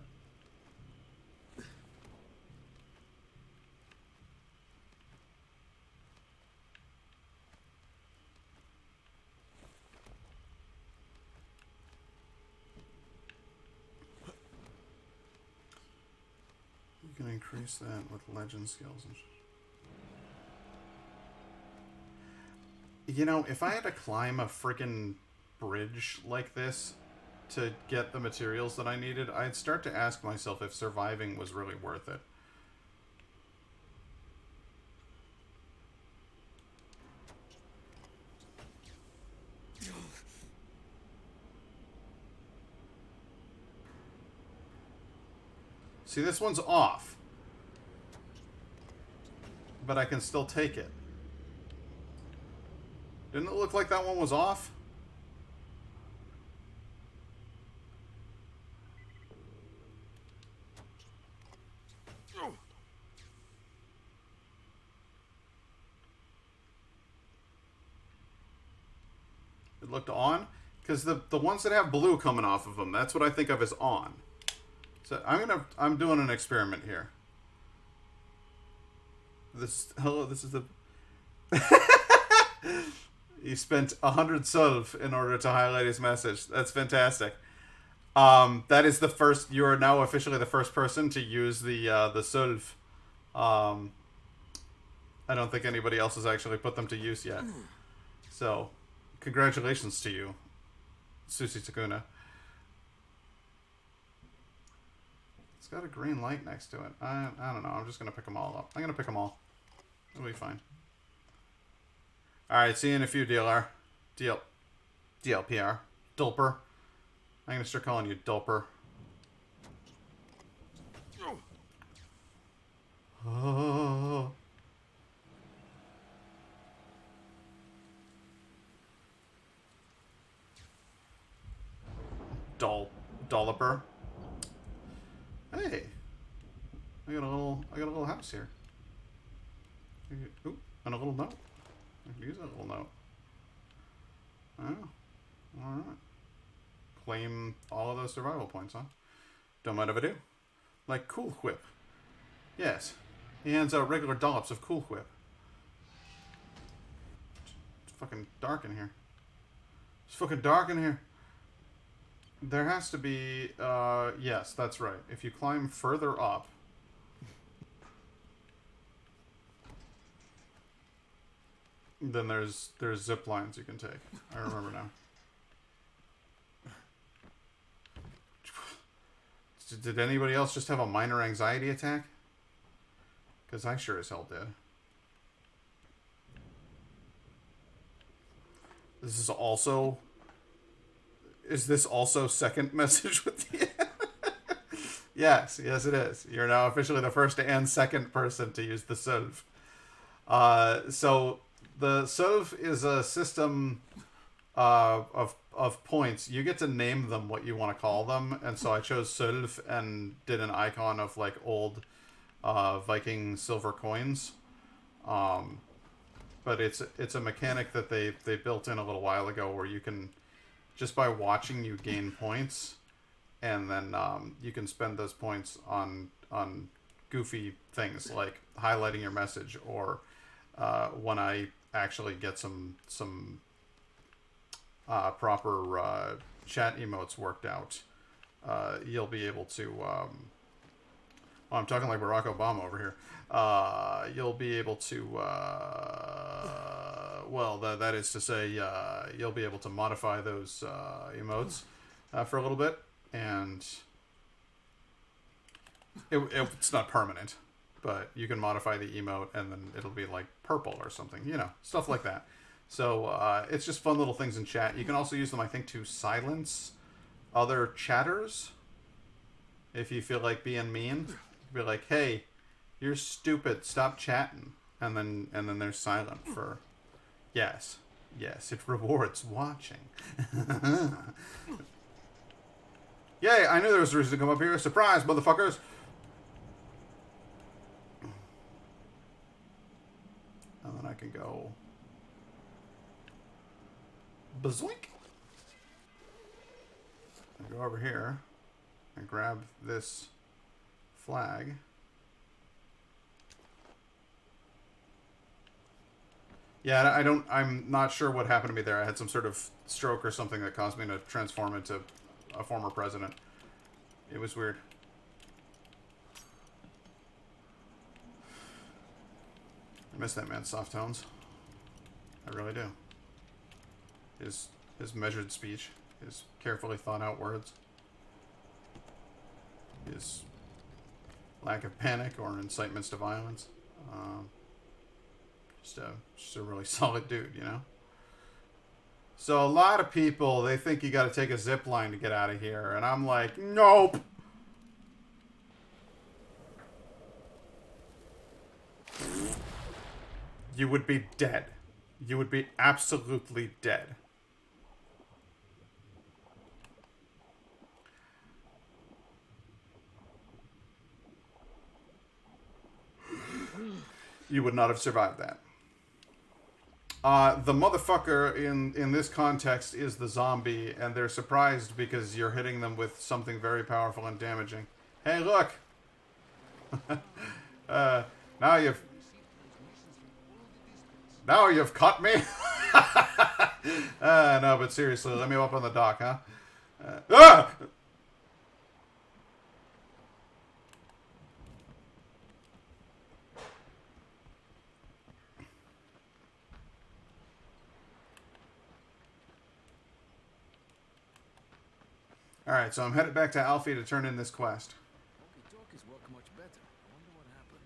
You can increase that with legend skills. You know, if I had to climb a freaking bridge like this to get the materials that I needed, I'd start to ask myself if surviving was really worth it. See, this one's off. But I can still take it. Didn't it look like that one was off? It looked on? Because the ones that have blue coming off of them, that's what I think of as on. So I'm doing an experiment here. This is the he spent 100 solv in order to highlight his message. That's fantastic. That is the first. You are now officially the first person to use the solv I don't think anybody else has actually put them to use yet. So, congratulations to you, Sushi Takuna. It's got a green light next to it. I don't know. I'm just going to pick them all up. I'm going to pick them all. It'll be fine. Alright, see you in a few, DLR. DLPR. Dulper. I'm going to start calling you Dulper. Oh. Dolloper. Hey. I got a little house here. Ooh, and a little note. I can use that little note. Oh. Alright. Claim all of those survival points, huh? Don't mind if I do. Like Cool Whip. Yes. He hands out regular dollops of Cool Whip. It's fucking dark in here. It's fucking dark in here. There has to be, yes, that's right. If you climb further up, then there's zip lines you can take. I remember now. Did anybody else just have a minor anxiety attack? Because I sure as hell did. This is also... Is this also second message with the... Yes, yes it is. You're now officially the first and second person to use the Sylv. So the Sylv is a system of points. You get to name them what you want to call them, and so I chose Sylv and did an icon of like old Viking silver coins. But it's a mechanic that they built in a little while ago where you can, just by watching, you gain points, and then you can spend those points on goofy things like highlighting your message, or when I actually get some proper chat emotes worked out, you'll be able to. Well, I'm talking like Barack Obama over here. You'll be able to. Well, that is to say, you'll be able to modify those emotes for a little bit, and it's not permanent, but you can modify the emote, and then it'll be like purple or something, stuff like that. So it's just fun little things in chat. You can also use them, I think, to silence other chatters. If you feel like being mean, be like, "Hey, you're stupid. Stop chatting," and then they're silent for. Yes, it rewards watching. Yay! I knew there was a reason to come up here. Surprise, motherfuckers! And then I can go. Bazoink! I go over here and grab this flag. Yeah, I'm not sure what happened to me there. I had some sort of stroke or something that caused me to transform into a former president. It was weird. I miss that man's soft tones. I really do. His measured speech, his carefully thought out words, his lack of panic or incitements to violence. Just a really solid dude, So a lot of people, they think you got to take a zip line to get out of here, and I'm like, nope. You would be dead. You would be absolutely dead. You would not have survived that. The motherfucker in this context is the zombie, and they're surprised because you're hitting them with something very powerful and damaging. Hey, look! Now you've caught me? No, but seriously, let me up on the dock, huh? Ah! Alright, so I'm headed back to Alfie to turn in this quest. Walkie talkies work much better. I wonder what happened.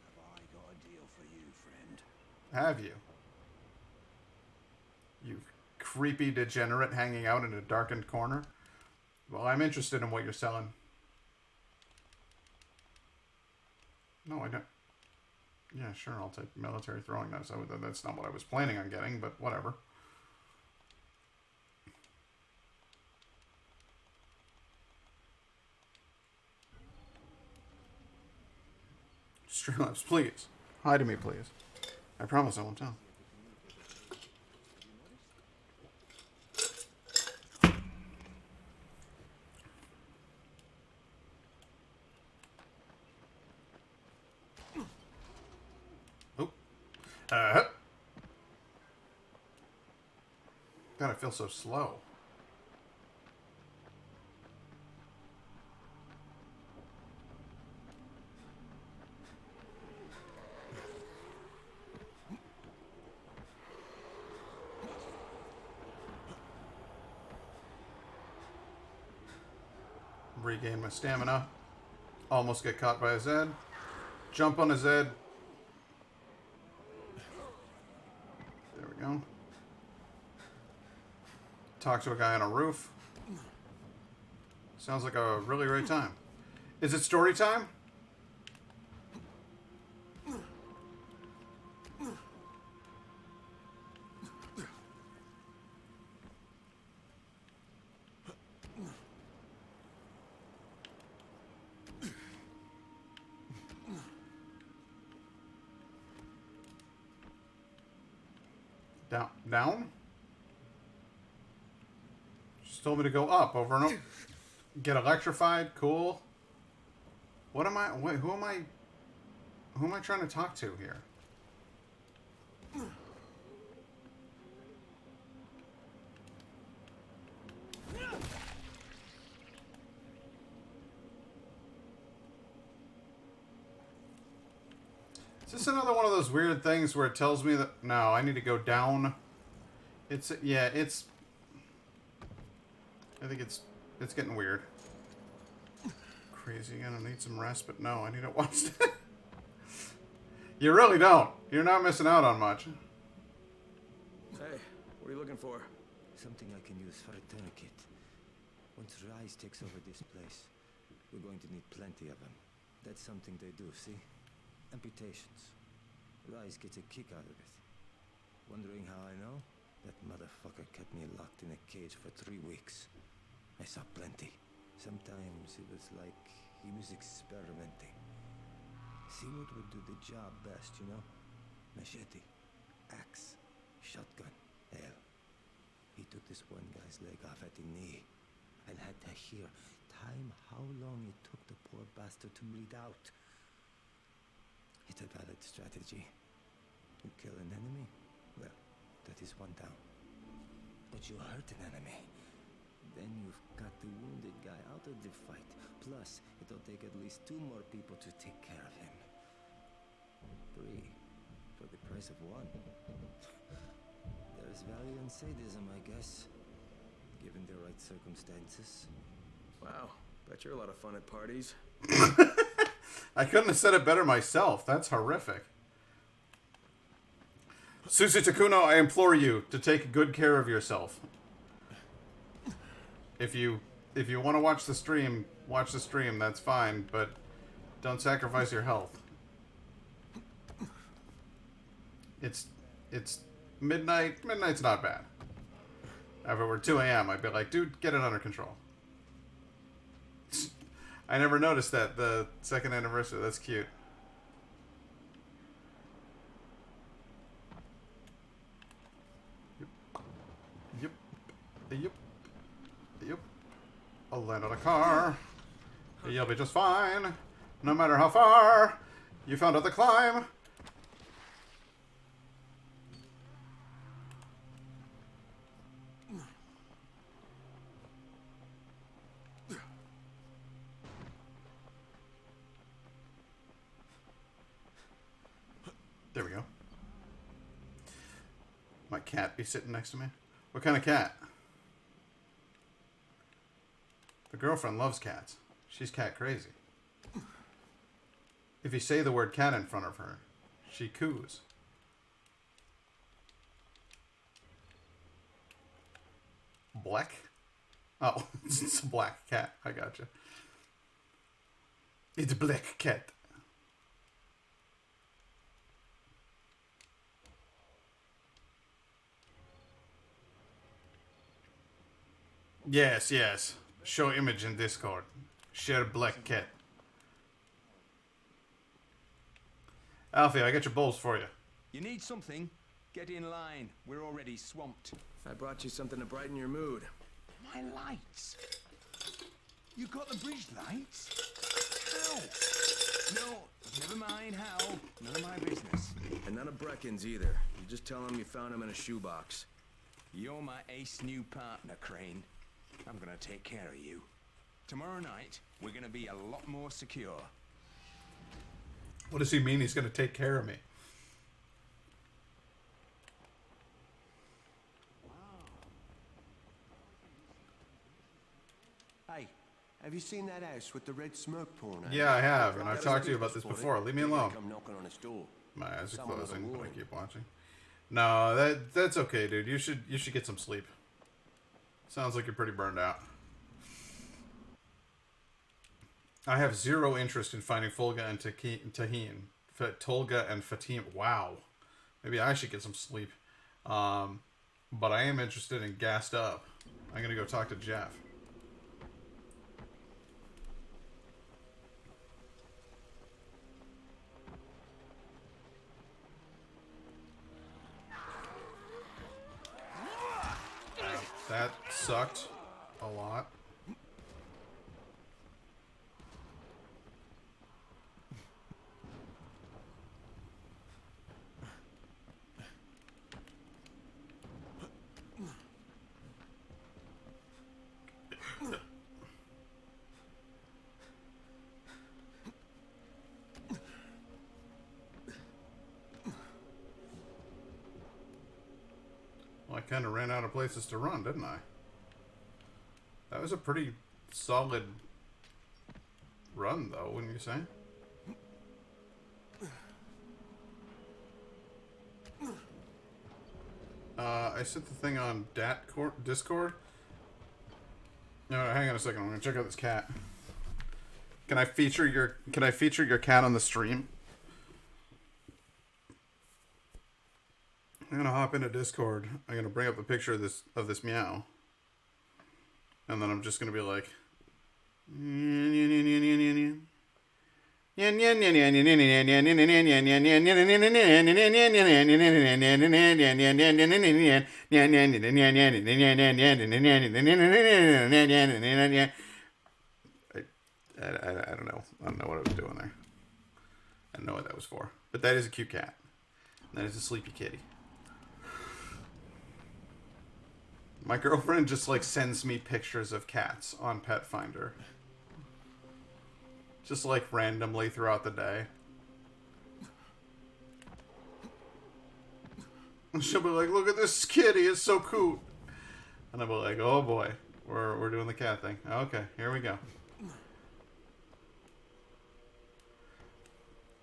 Have I got a deal for you, friend? Have you? You creepy degenerate hanging out in a darkened corner? Well, I'm interested in what you're selling. No, I don't. Yeah, sure, I'll take military throwing knives. That's not what I was planning on getting, but whatever. Streamlabs, please. Hi to me, please. I promise I won't tell. Oh. God, I feel so slow. Regain my stamina. Almost get caught by a Zed. Jump on a Zed. There we go. Talk to a guy on a roof. Sounds like a really great time. Is it story time? Down? Just told me to go up over and over. Get electrified, cool. What am I, wait, who am I trying to talk to here? Is this another one of those weird things where it tells me that, no, I need to go down? It's, yeah, it's, I think it's getting weird. Crazy, gonna need some rest, but no, I need to watch that. You really don't. You're not missing out on much. Hey, what are you looking for? Something I can use for a tourniquet. Once Rise takes over this place, we're going to need plenty of them. That's something they do, see? Amputations. Rise gets a kick out of it. Wondering how I know? That motherfucker kept me locked in a cage for 3 weeks. I saw plenty. Sometimes it was like he was experimenting. See what would do the job best, you know? Machete, axe, shotgun, hell. He took this one guy's leg off at the knee. And had to hear time how long it took the poor bastard to bleed out. It's a valid strategy. You kill an enemy, well, that is one down. But you hurt an enemy. Then you've got the wounded guy out of the fight. Plus, it'll take at least 2 more people to take care of him. 3 for the price of 1. There's value in sadism, I guess. Given the right circumstances. Wow, bet you're a lot of fun at parties. I couldn't have said it better myself. That's horrific. Susie Takuno, I implore you to take good care of yourself. If you want to watch the stream, that's fine, but don't sacrifice your health. It's midnight. Midnight's not bad. If it were 2 a.m., I'd be like, dude, get it under control. I never noticed that, the 2nd anniversary. That's cute. Yep. Yep. Yep. I'll land on a car. You'll be just fine. No matter how far you found out the climb. There we go. My cat be sitting next to me. What kind of cat? The girlfriend loves cats. She's cat crazy. If you say the word cat in front of her, she coos. Black? Oh, it's a black cat. I gotcha. It's a black cat. Yes, yes. Show image in Discord. Share black cat. Alfie, I got your bowls for you. You need something? Get in line. We're already swamped. I brought you something to brighten your mood. My lights. You got the bridge lights? How? No, never mind how. None of my business. And none of Brecken's either. You just tell him you found him in a shoebox. You're my ace new partner, Crane. I'm gonna take care of you. Tomorrow night, we're gonna be a lot more secure. What does he mean he's going to take care of me? Hey, have you seen that house with the red smoke pouring out? Yeah, I have, and I've talked to you about this before. Leave me alone. Come knocking on his door. My eyes are Someone with a closing, but I warrant. keep watching. No, that's okay, dude. You should get some sleep. Sounds like you're pretty burned out. I have zero interest in finding Fulga and Taheen. Tolga and Fatim. Wow. Maybe I should get some sleep. But I am interested in gassed up. I'm going to go talk to Jeff. That sucked a lot. Well, I kind of ran out of places to run, didn't I? That was a pretty solid run, though, wouldn't you say? I sent the thing on Discord. No, hang on a second. I'm gonna check out this cat. Can I feature your cat on the stream? I'm gonna hop into Discord. I'm gonna bring up a picture of this meow, and then I'm just gonna be like, I don't know. I don't know what I was doing there. I don't know what that was for. But that is a cute cat. That is a sleepy kitty. My girlfriend just like sends me pictures of cats on Pet Finder. Just like randomly throughout the day. And she'll be like, look at this kitty, it's so cute. And I'll be like, oh boy, we're doing the cat thing. Okay, here we go.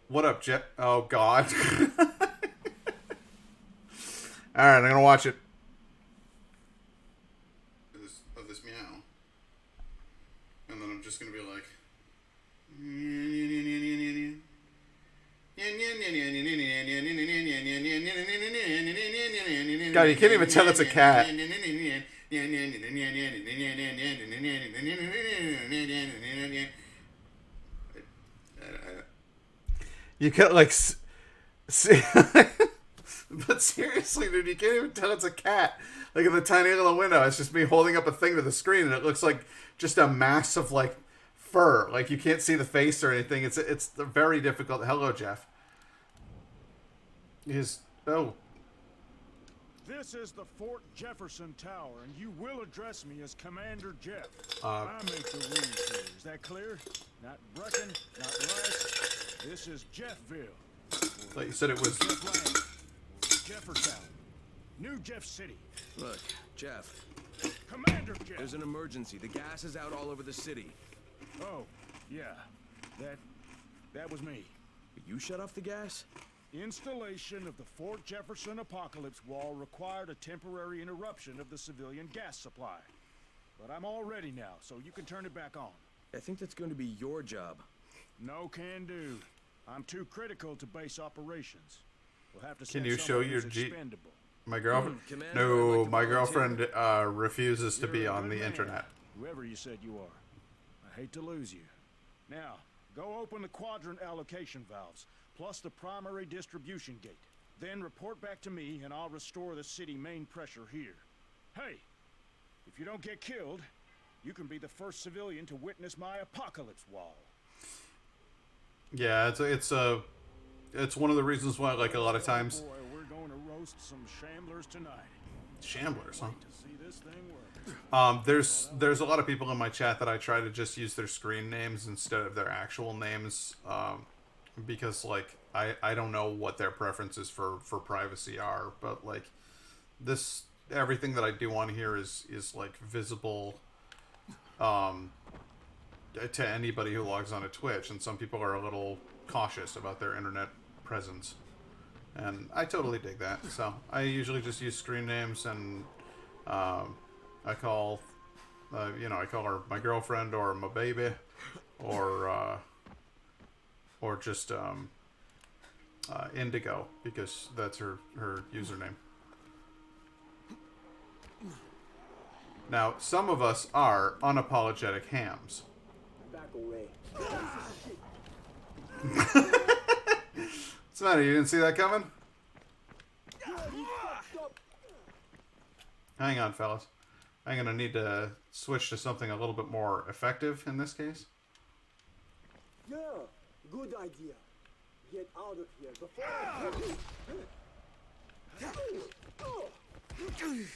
What up, Jet? Oh god. Alright, I'm gonna watch it. Of this meow. And then I'm just gonna be like, God, you can't even tell it's a cat. You can't like see, but seriously, dude, you can't even tell it's a cat. Like in the tiny little window, it's just me holding up a thing to the screen, and it looks like just a mass of like fur. Like you can't see the face or anything. It's very difficult. Hello, Jeff. Oh. This is the Fort Jefferson Tower, and you will address me as Commander Jeff. Uh, I make the rules here. Is that clear? Not Brecken, not Rice. This is Jeffville. Thought you said it was. Jeff Land. Jeffertown. New Jeff City. Look, Jeff, Commander Jeff! There's an emergency. The gas is out all over the city. Oh, yeah. That was me. You shut off the gas? Installation of the Fort Jefferson Apocalypse Wall required a temporary interruption of the civilian gas supply. But I'm all ready now, so you can turn it back on. I think that's going to be your job. No can do. I'm too critical to base operations. We'll have to Can send you show someone your who's G? expendable. My girlfriend? Commander, No, I'd like to my volunteer. girlfriend refuses to be You're a on good the man, internet. Whoever you said you are. I hate to lose you. Now, go open the quadrant allocation valves, plus the primary distribution gate. Then report back to me, and I'll restore the city main pressure here. Hey, if you don't get killed, you can be the first civilian to witness my apocalypse wall. Yeah, it's one of the reasons why, like, a lot of times. Boy, we're going to roast some shamblers tonight. Shamblers, huh? To see this thing work. There's a lot of people in my chat that I try to just use their screen names instead of their actual names, because, like, I don't know what their preferences for privacy are, but, like, everything that I do on here is like visible to anybody who logs on to Twitch, and some people are a little cautious about their internet presence, and I totally dig that. So I usually just use screen names, and I call her my girlfriend or my baby, or just Indigo, because that's her username. Now, some of us are unapologetic hams. Back away. What's the matter? You didn't see that coming? Hang on, fellas. I'm going to need to switch to something a little bit more effective in this case. Yeah, good idea. Get out of here before I kill you.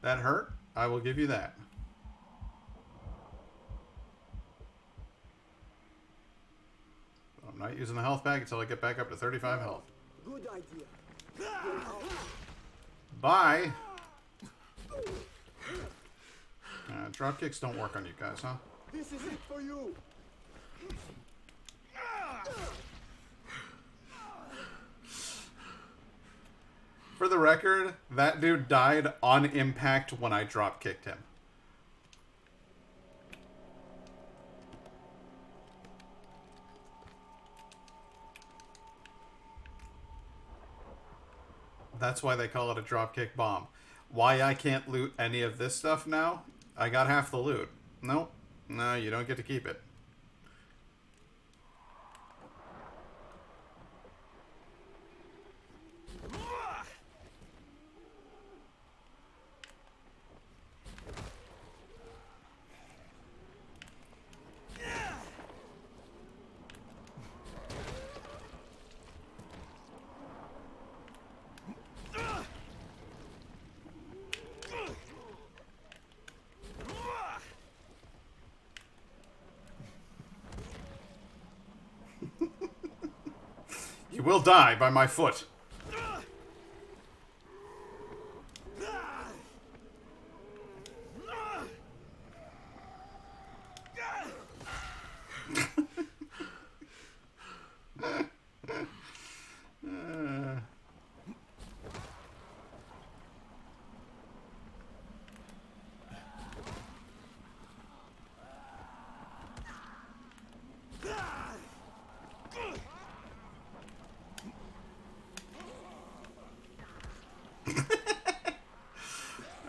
That hurt. I will give you that. I'm not using the health pack until I get back up to 35 health. Good idea. Get out. Bye. Drop kicks don't work on you guys, huh? This is it for you. For the record, that dude died on impact when I drop kicked him. That's why they call it a dropkick bomb. Why I can't loot any of this stuff now? I got half the loot. Nope. No, you don't get to keep it. You will die by my foot.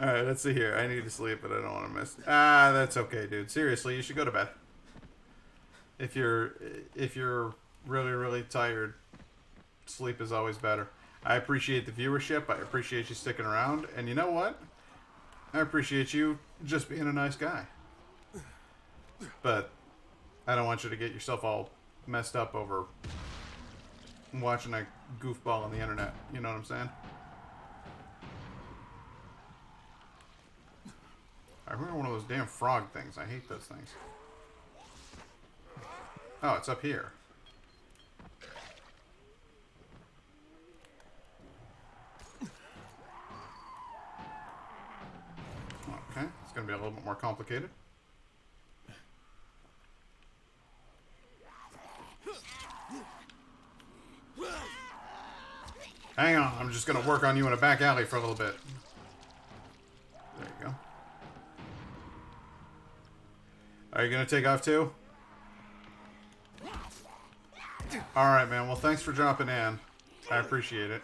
Alright, let's see here. I need to sleep, but I don't want to miss. That's okay, dude. Seriously, you should go to bed. If you're really, really tired, sleep is always better. I appreciate the viewership. I appreciate you sticking around. And you know what? I appreciate you just being a nice guy. But I don't want you to get yourself all messed up over watching a goofball on the internet. You know what I'm saying? I remember one of those damn frog things. I hate those things. Oh, it's up here. be a little bit more complicated. Hang on, I'm just gonna work on you in a back alley for a little bit. There you go. Are you gonna take off too? Alright, man. Well, thanks for dropping in. I appreciate it.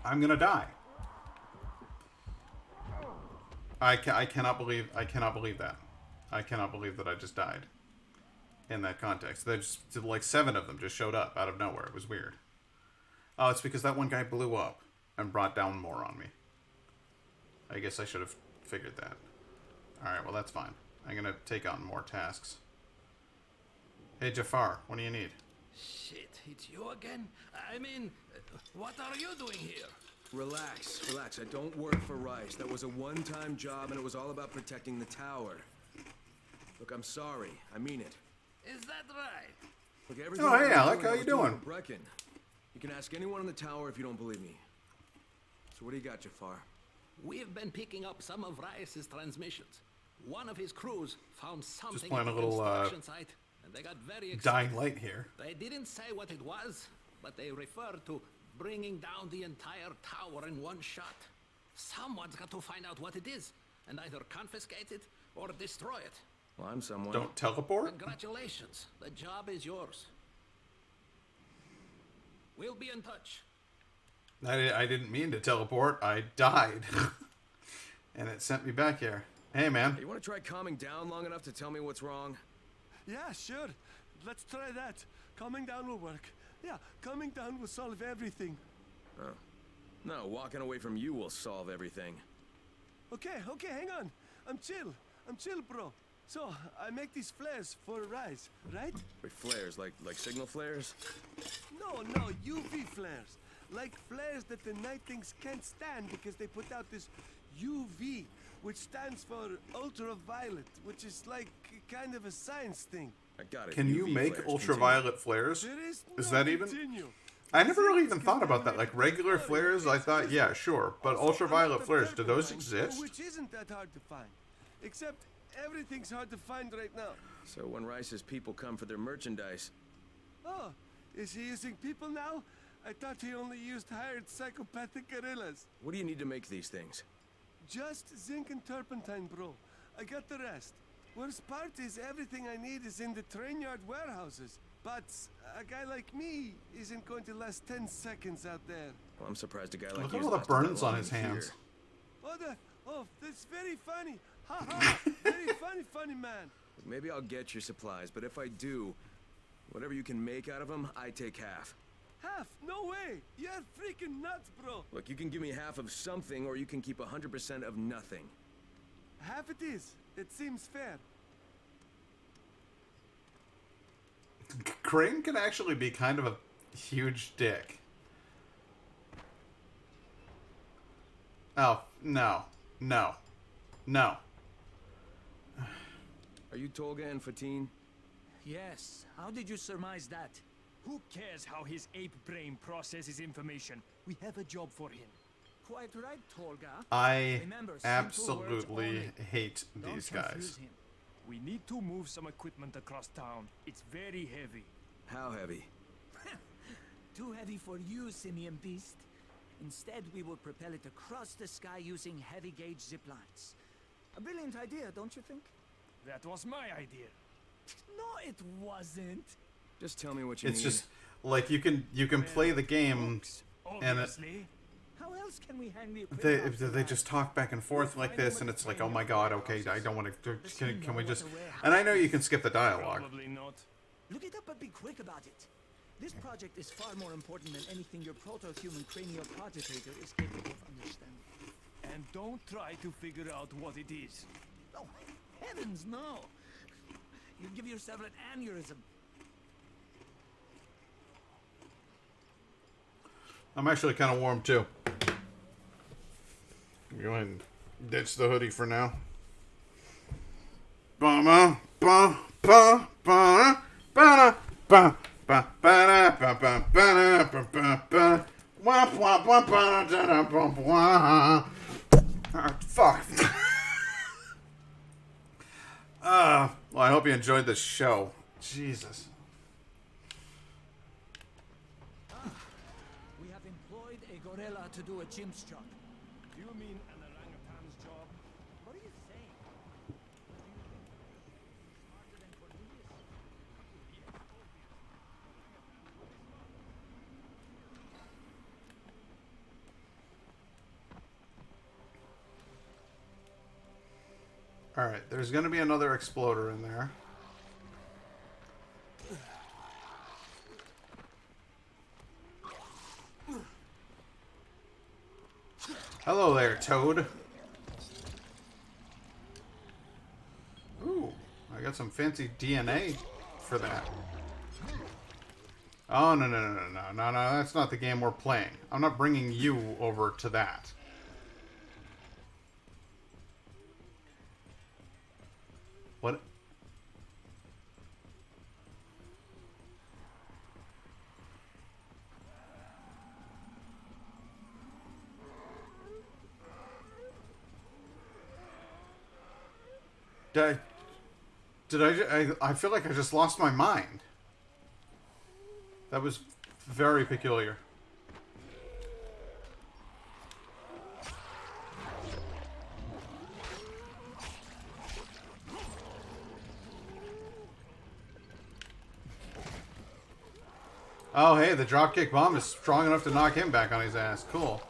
I'm gonna die. I cannot believe that. I cannot believe that I just died. In that context. There's like 7 of them just showed up out of nowhere. It was weird. Oh, it's because that one guy blew up and brought down more on me. I guess I should have figured that. Alright, well that's fine. I'm gonna take on more tasks. Hey Jafar, what do you need? Shit, it's you again? I mean, what are you doing here? Relax, relax. I don't work for Rice. That was a one-time job, and it was all about protecting the tower. Look, I'm sorry. I mean it. Is that right? Look, everything Oh, hey, I was Alec, doing, how I you was doing doing? for Brecken. You can ask anyone in the tower if you don't believe me. So what do you got, Jafar? We've been picking up some of Rice's transmissions. One of his crews found something playing at a the little, construction site, and they got very excited. Dying light here. They didn't say what it was, but they referred to bringing down the entire tower in one shot. Someone's got to find out what it is, and either confiscate it or destroy it. Well, I'm someone. Don't teleport? Congratulations, the job is yours. We'll be in touch. I didn't mean to teleport. I died. And it sent me back here. Hey, man. You want to try calming down long enough to tell me what's wrong? Yeah, sure. Let's try that. Calming down will work. Yeah, calming down will solve everything. Oh. No, walking away from you will solve everything. Okay, hang on. I'm chill, bro. So, I make these flares for Rise, right? Wait, flares? Like signal flares? No, UV flares. Like flares that the night things can't stand because they put out this UV, which stands for ultraviolet, which is like kind of a science thing. I got it. Can you UV make flares. ultraviolet flares? There is Is no that even? continue. I never really even thought about that. Like regular flares, I thought, yeah, sure. But Also, ultraviolet another flares, do purple those line, exist? Which isn't that hard to find. Except everything's hard to find right now. So when Rice's people come for their merchandise... Oh, is he using people now? I thought he only used hired psychopathic gorillas. What do you need to make these things? Just zinc and turpentine, bro. I got the rest. Worst part is everything I need is in the train yard warehouses. But a guy like me isn't going to last 10 seconds out there. Well, I'm surprised a guy like Look you at all the lasted that burns on long his here. hands. Oh, that's very funny. Ha ha. Very funny man. Maybe I'll get your supplies, but if I do, whatever you can make out of them, I take half. Half? No way. You're freaking nuts, bro. Look, you can give me half of something, or you can keep 100% of nothing. Half it is. It seems fair. Crane can actually be kind of a huge dick. Oh, no. Are you Tolga and Fatine? Yes. How did you surmise that? Who cares how his ape brain processes information? We have a job for him. Quite right, Tolga. I Remember, simple words absolutely only. hate Don't these confuse guys. him. We need to move some equipment across town. It's very heavy. How heavy? Too heavy for you, Simian Beast. Instead, we will propel it across the sky using heavy-gauge zip lines. A brilliant idea, don't you think? That was my idea. No, it wasn't. Just tell me what you It's need. just like you can play the game and it, Obviously. How else can we hang the equipment they just talk back and forth like this, and it's like, oh my god, okay, I don't want to. Can we just? And I know you can skip the dialogue. Probably not. Look it up and be quick about it. This project is far more important than anything your proto-human cranial progenitor is capable of understanding. And don't try to figure out what it is. Oh, heavens no! You'd give yourself an aneurysm. I'm actually kind of warm too. Go ahead and ditch the hoodie for now. Ba ba ba ba ba ba ba ba ba ba ba ba ba ba. Wah, wah, wah, ba, da, da, ba, wah. hope you enjoyed the show. Jesus. We have employed a gorilla to do a chimps job. Do you mean an orangutan's job? What are you saying? Smarter than Cornelius? Alright, there's going to be another exploder in there. Hello there, Toad. Ooh, I got some fancy DNA for that. Oh, no, that's not the game we're playing. I'm not bringing you over to that. What? I feel like I just lost my mind. That was very peculiar. Oh, hey, the dropkick bomb is strong enough to knock him back on his ass. Cool.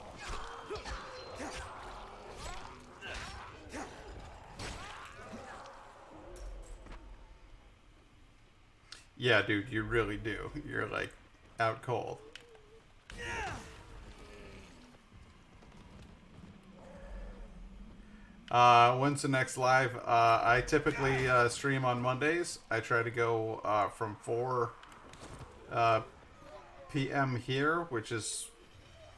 Yeah, dude, you really do. You're, like, out cold. When's the next live? I typically stream on Mondays. I try to go from 4 p.m. here, which is...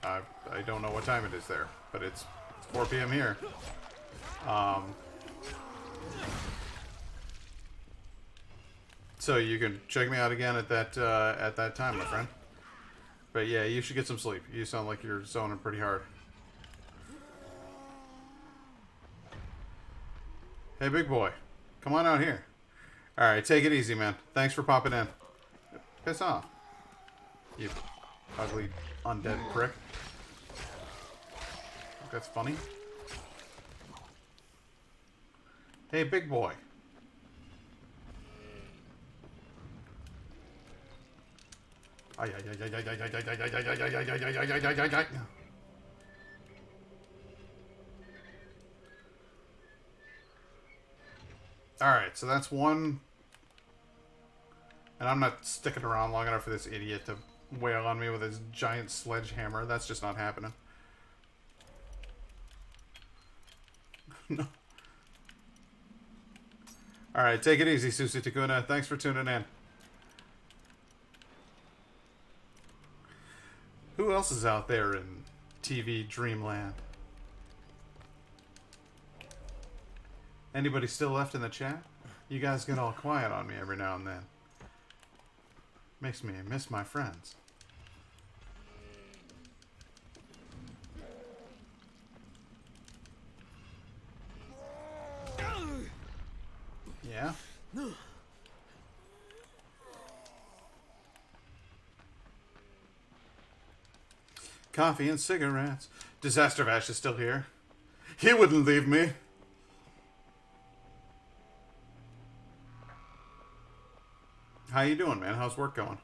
I don't know what time it is there, but it's 4 p.m. here. So you can check me out again at that time, my friend. But yeah, you should get some sleep. You sound like you're zoning pretty hard. Hey, big boy. Come on out here. Alright, take it easy, man. Thanks for popping in. Piss off. You ugly undead prick. That's funny. Hey, big boy. Alright, so that's one. And I'm not sticking around long enough for this idiot to wail on me with his giant sledgehammer. That's just not happening. No. Alright, take it easy, Susie Takuna. Thanks for tuning in. Who else is out there in TV Dreamland? Anybody still left in the chat? You guys get all quiet on me every now and then. Makes me miss my friends. Yeah? Coffee and cigarettes. Disaster Vash is still here. He wouldn't leave me. How you doing, man? How's work going?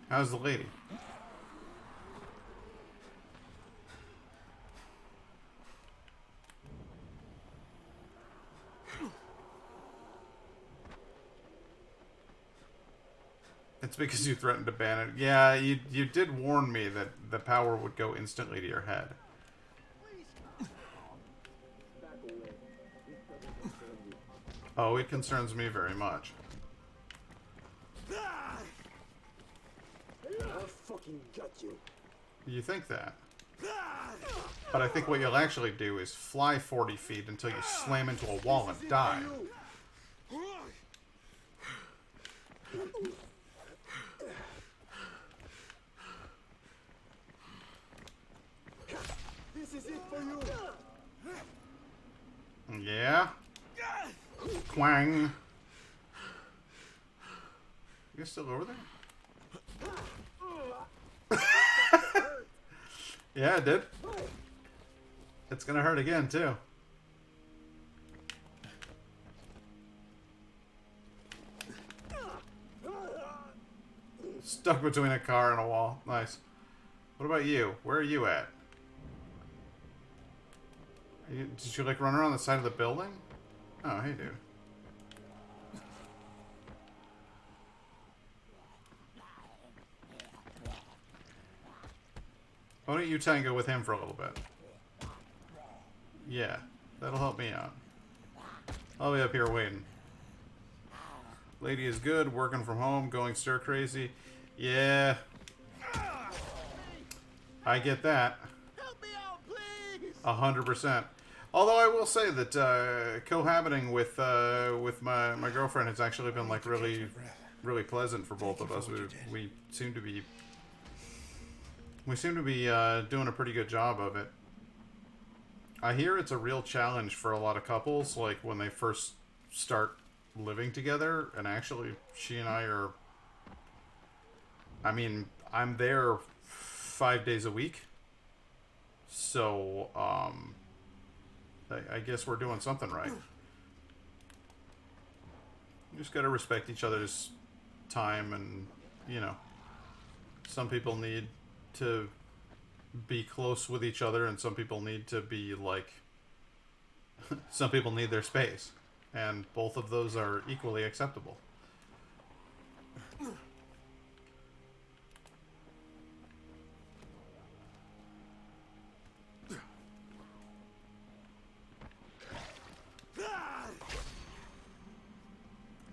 How's the lady? It's because you threatened to ban it. Yeah, you did warn me that the power would go instantly to your head. Oh, it concerns me very much. I fucking got you. You think that? But I think what you'll actually do is fly 40 feet until you slam into a wall and die. This is it for you. Yeah? Quang. You still over there? Yeah, it did. It's gonna hurt again, too. Stuck between a car and a wall. Nice. What about you? Where are you at? Did you, like, run around the side of the building? Oh, hey, dude. Why don't you tango with him for a little bit? Yeah, that'll help me out. I'll be up here waiting. Lady is good, working from home, going stir crazy. Yeah. I get that. Help me out, please! 100%. Although I will say that cohabiting with my girlfriend has actually been like really pleasant for both of us. We seem to be doing a pretty good job of it. I hear it's a real challenge for a lot of couples, like when they first start living together. And actually, she and I are. I mean, I'm there 5 days a week, so I guess we're doing something right. You just gotta respect each other's time, and you know, some people need to be close with each other, and some people need to be like some people need their space, and both of those are equally acceptable.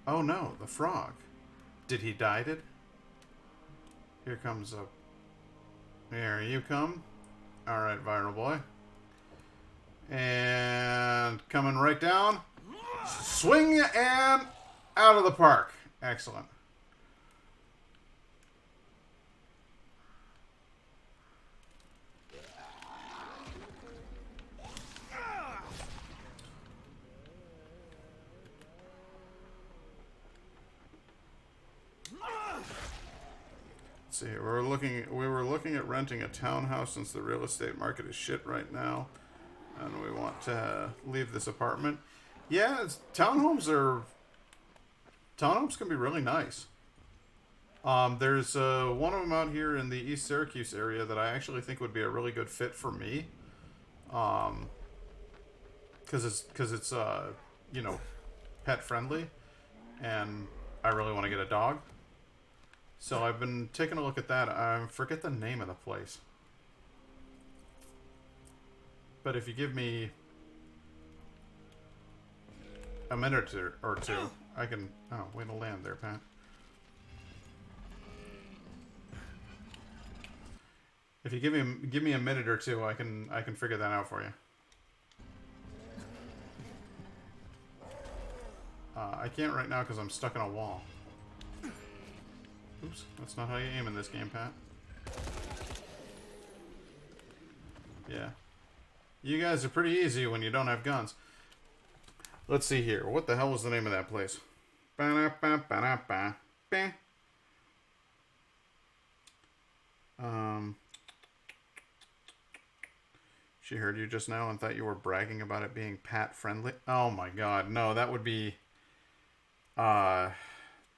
Oh no, the frog. Did he die, did? Here comes a... Here you come. Alright, viral boy. And coming right down. Swing and out of the park. Excellent. See, we were looking at renting a townhouse since the real estate market is shit right now, and we want to leave this apartment. Yeah, townhomes can be really nice. There's one of them out here in the East Syracuse area that I actually think would be a really good fit for me, because it's you know, pet friendly, and I really want to get a dog. So I've been taking a look at that. I forget the name of the place. But if you give me a minute or two, I can... Oh, way to land there, Pat. If you give me a minute or two, I can figure that out for you. I can't right now because I'm stuck in a wall. Oops, that's not how you aim in this game, Pat. Yeah. You guys are pretty easy when you don't have guns. Let's see here. What the hell was the name of that place? She heard you just now and thought you were bragging about it being Pat friendly. Oh my god, no, that would be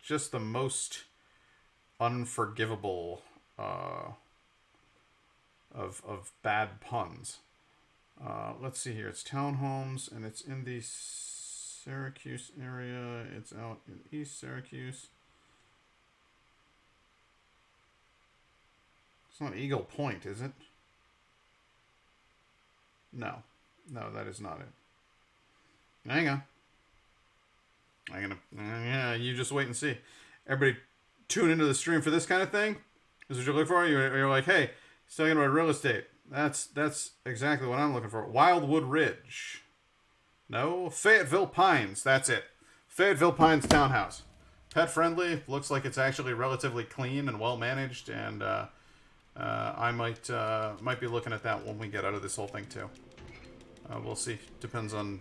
just the most unforgivable of bad puns. Let's see here. It's townhomes, and it's in the Syracuse area. It's out in East Syracuse. It's not Eagle Point, is it? No. No, that is not it. Hang on. Yeah, you just wait and see. Everybody tune into the stream for this kind of thing. This is what you're looking for. You're like, hey, he's talking about real estate. That's exactly what I'm looking for. Wildwood Ridge. No, Fayetteville Pines. That's it. Fayetteville Pines townhouse. Pet friendly. Looks like it's actually relatively clean and well managed. And I might be looking at that when we get out of this whole thing too. We'll see. Depends on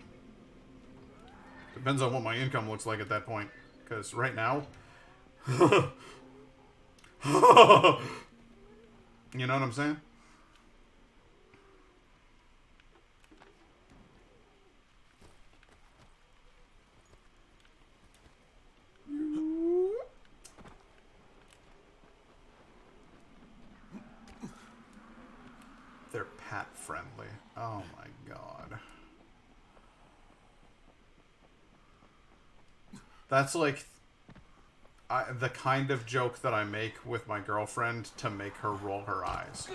Depends on what my income looks like at that point. Because right now... You know what I'm saying? They're pet friendly. Oh my god. That's like the kind of joke that I make with my girlfriend to make her roll her eyes.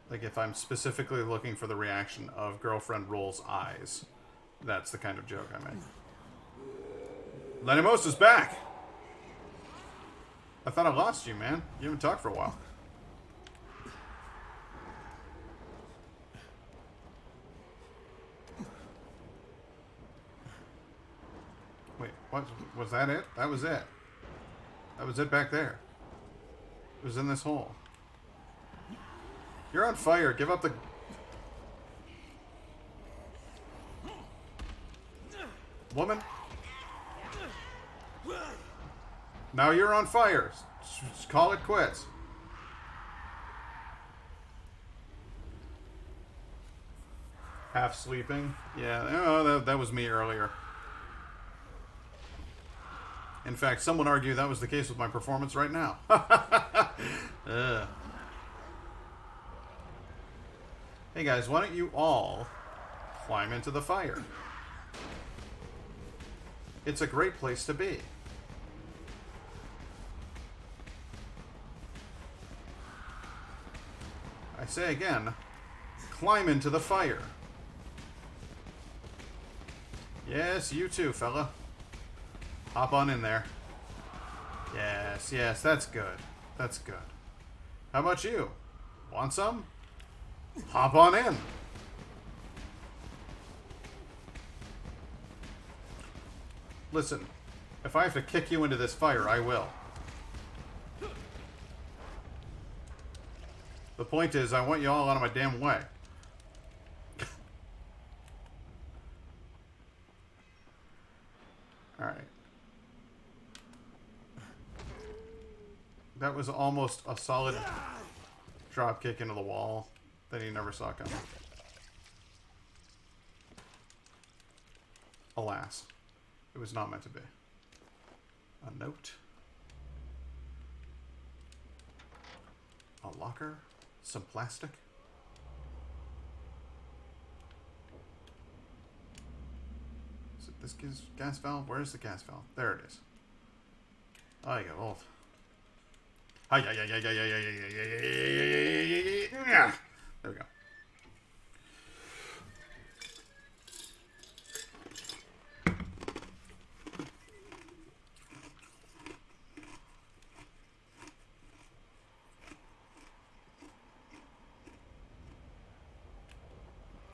Like if I'm specifically looking for the reaction of girlfriend rolls eyes, that's the kind of joke I make. Lenimos is back! I thought I lost you, man. You haven't talked for a while. Wait, what? Was that it? That was it. That was it back there. It was in this hole. You're on fire. Give up the... Woman? Now you're on fire. Just call it quits. Half sleeping? Yeah, oh, that was me earlier. In fact, some would argue that was the case with my performance right now. Hey guys, why don't you all climb into the fire? It's a great place to be. I say again, climb into the fire. Yes, you too, fella. Hop on in there. Yes, yes, that's good. That's good. How about you? Want some? Hop on in. Listen, if I have to kick you into this fire, I will. The point is, I want you all out of my damn way. Alright. That was almost a solid drop kick into the wall that he never saw coming. Alas, it was not meant to be. A note. A locker. Some plastic. Is it this gas valve? Where is the gas valve? There it is. Oh, you got old. Hi, yeah. There we go.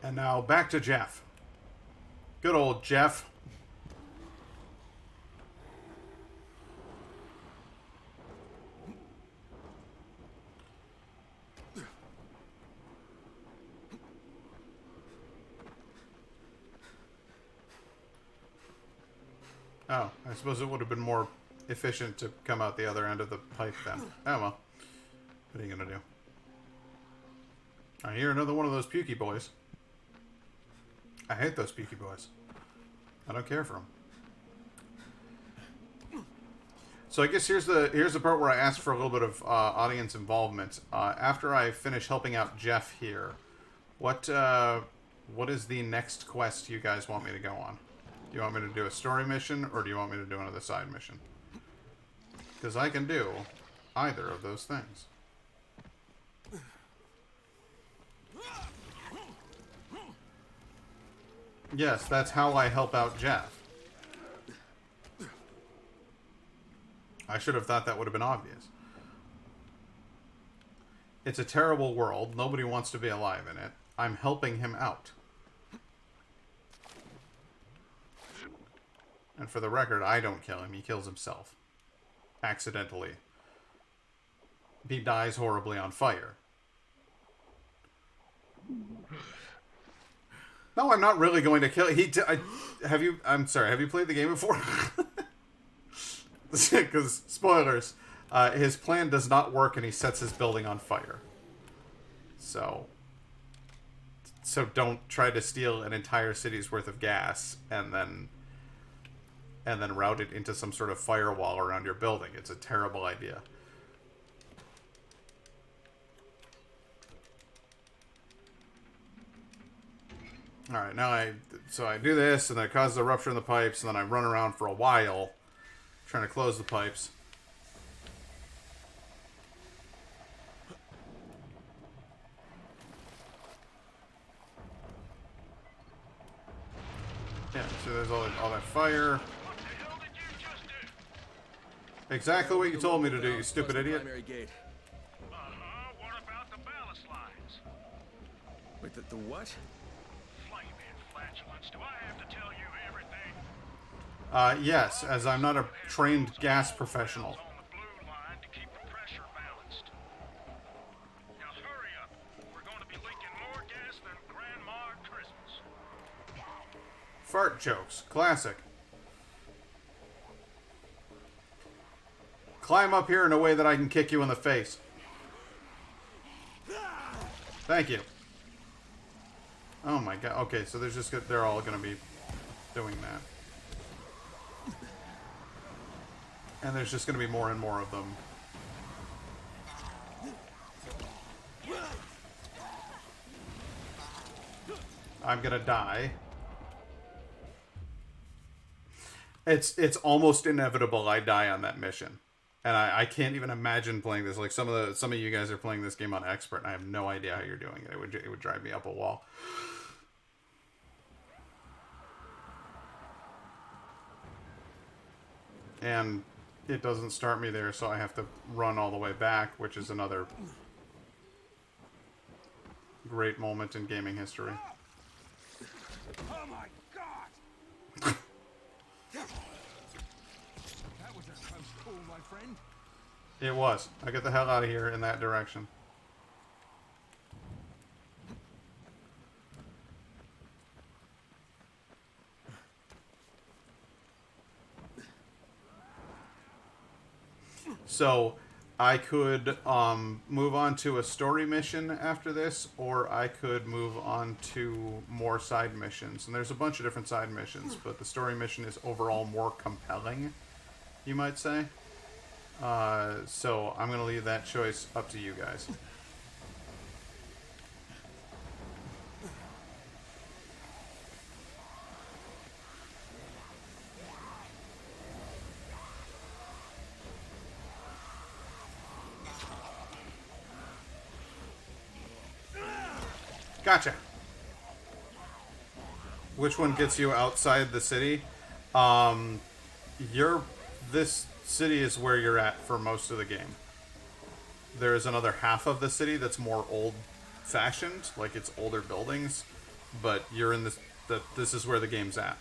And now back to Jeff. Good old Jeff. Oh, I suppose it would have been more efficient to come out the other end of the pipe then. Oh well. What are you gonna do? I hear another one of those pukey boys. I hate those pukey boys. I don't care for them. So I guess here's the part where I ask for a little bit of audience involvement. After I finish helping out Jeff here, what is the next quest you guys want me to go on? Do you want me to do a story mission, or do you want me to do another side mission? Because I can do either of those things. Yes, that's how I help out Jeff. I should have thought that would have been obvious. It's a terrible world. Nobody wants to be alive in it. I'm helping him out. And for the record, I don't kill him. He kills himself. Accidentally. He dies horribly on fire. No, I'm not really going to kill. Have you? I'm sorry. Have you played the game before? Because spoilers, his plan does not work, and he sets his building on fire. So don't try to steal an entire city's worth of gas and then route it into some sort of firewall around your building. It's a terrible idea. Alright, now I do this, and then it causes a rupture in the pipes, and then I run around for a while trying to close the pipes. Yeah, so there's all that fire. Exactly what you told me to do, you stupid idiot. What about the ballast lines? Wait, the what? Flaming flatulence. Do I have to tell you everything? Yes, as I'm not a trained gas professional. On the blue line to keep the pressure balanced. Now hurry up. We're going to be leaking more gas than Grandma at Christmas. Fart jokes. Classic. Climb up here in a way that I can kick you in the face. Thank you. Oh my god. Okay, so they're all going to be doing that. And there's just going to be more and more of them. I'm going to die. It's almost inevitable I die on that mission. And I can't even imagine playing this. Like some of you guys are playing this game on expert, and I have no idea how you're doing it. It would drive me up a wall. And it doesn't start me there, so I have to run all the way back, which is another great moment in gaming history. Oh my god! That was a close call, my friend. It was. I get the hell out of here in that direction. So I could move on to a story mission after this, or I could move on to more side missions. And there's a bunch of different side missions, but the story mission is overall more compelling, you might say. So I'm going to leave that choice up to you guys. Gotcha. Which one gets you outside the city? This city is where you're at for most of the game. There is another half of the city that's more old-fashioned, like it's older buildings, but you're in this. This is where the game's at.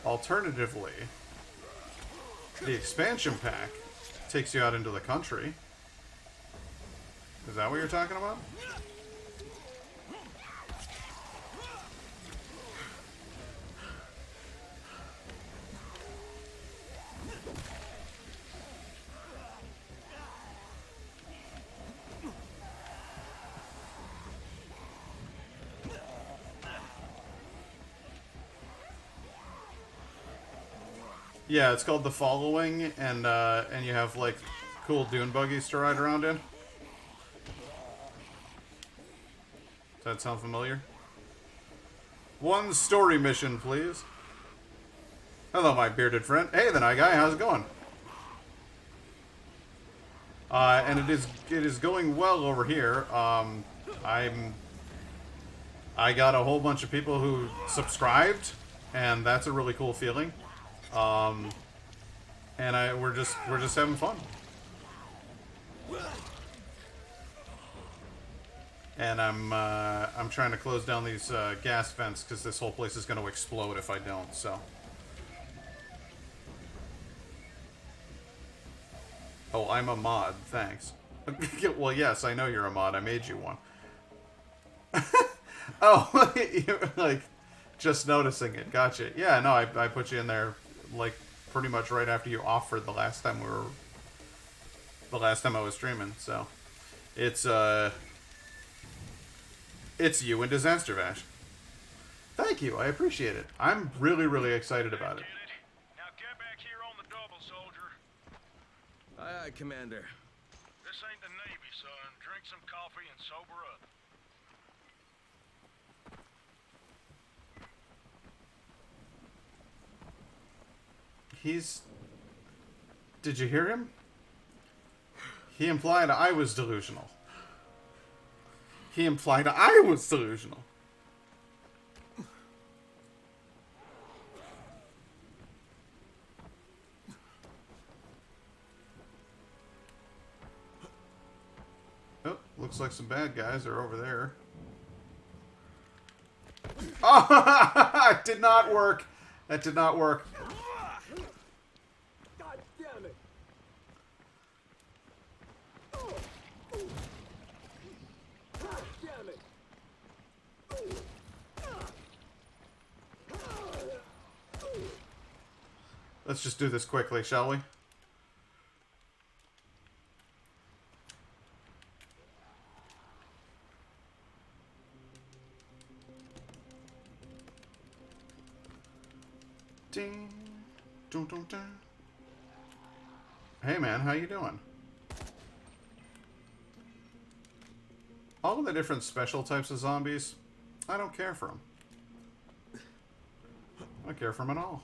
Alternatively, the expansion pack takes you out into the country. Is that what you're talking about? Yeah, it's called The Following, and you have like cool dune buggies to ride around in. Does that sound familiar? One story mission, please. Hello, my bearded friend. Hey, the night guy. How's it going? And it is going well over here. I got a whole bunch of people who subscribed, and that's a really cool feeling. And we're just having fun. And I'm trying to close down these gas vents because this whole place is going to explode if I don't. So Oh, I'm a mod. Thanks. Well, yes, I know you're a mod. I made you one. Oh, you're like just noticing it. Gotcha. Yeah, no, I put you in there like pretty much right after you offered the last time I was streaming. So it's you and Disaster Vash. Thank you. I appreciate it. I'm really, really excited about it. Now get back here on the double, soldier. Aye, aye, Commander. This ain't the Navy, son. Drink some coffee and sober up. Did you hear him? He implied I was delusional. He implied I was delusional. Oh, looks like some bad guys are over there. Oh, it did not work. That did not work. God damn it! God damn it! Let's just do this quickly, shall we? Ding. Dun, dun, dun. Hey man, how you doing? All of the different special types of zombies, I don't care for them. I don't care for them at all.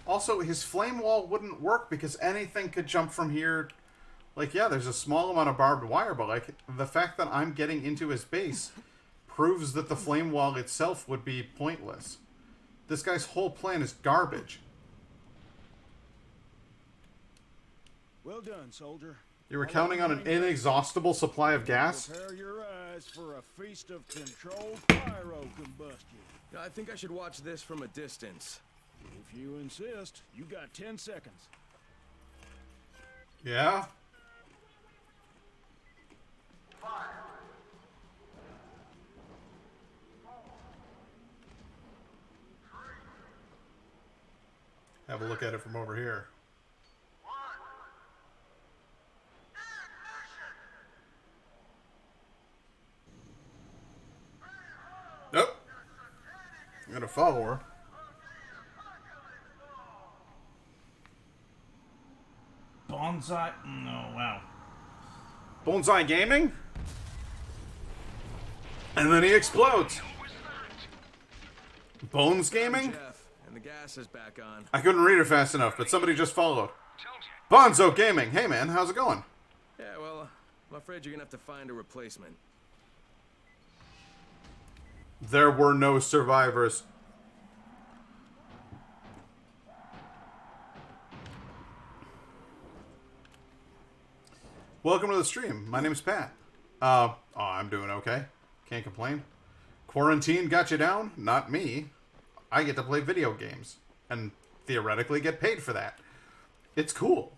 Also, his flame wall wouldn't work because anything could jump from here. Like, yeah, there's a small amount of barbed wire, but like the fact that I'm getting into his base proves that the flame wall itself would be pointless. This guy's whole plan is garbage. Well done, soldier. You were counting on an inexhaustible supply of gas? Prepare your eyes for a feast of controlled pyro combustion. I think I should watch this from a distance. If you insist, you got 10 seconds. Yeah? Have a look at it from over here. Nope. I'm gonna follow her. Bonsai? No, wow. Bonsai Gaming? And then he explodes. Bones Gaming? Jeff, and the gas is back on. I couldn't read it fast enough, but somebody just followed. Bonzo Gaming. Hey man, how's it going? Yeah, well, I'm afraid you're gonna have to find a replacement. There were no survivors. Welcome to the stream. My name's Pat. Oh, I'm doing okay. Can't complain. Quarantine got you down? Not me. I get to play video games and theoretically get paid for that. It's cool.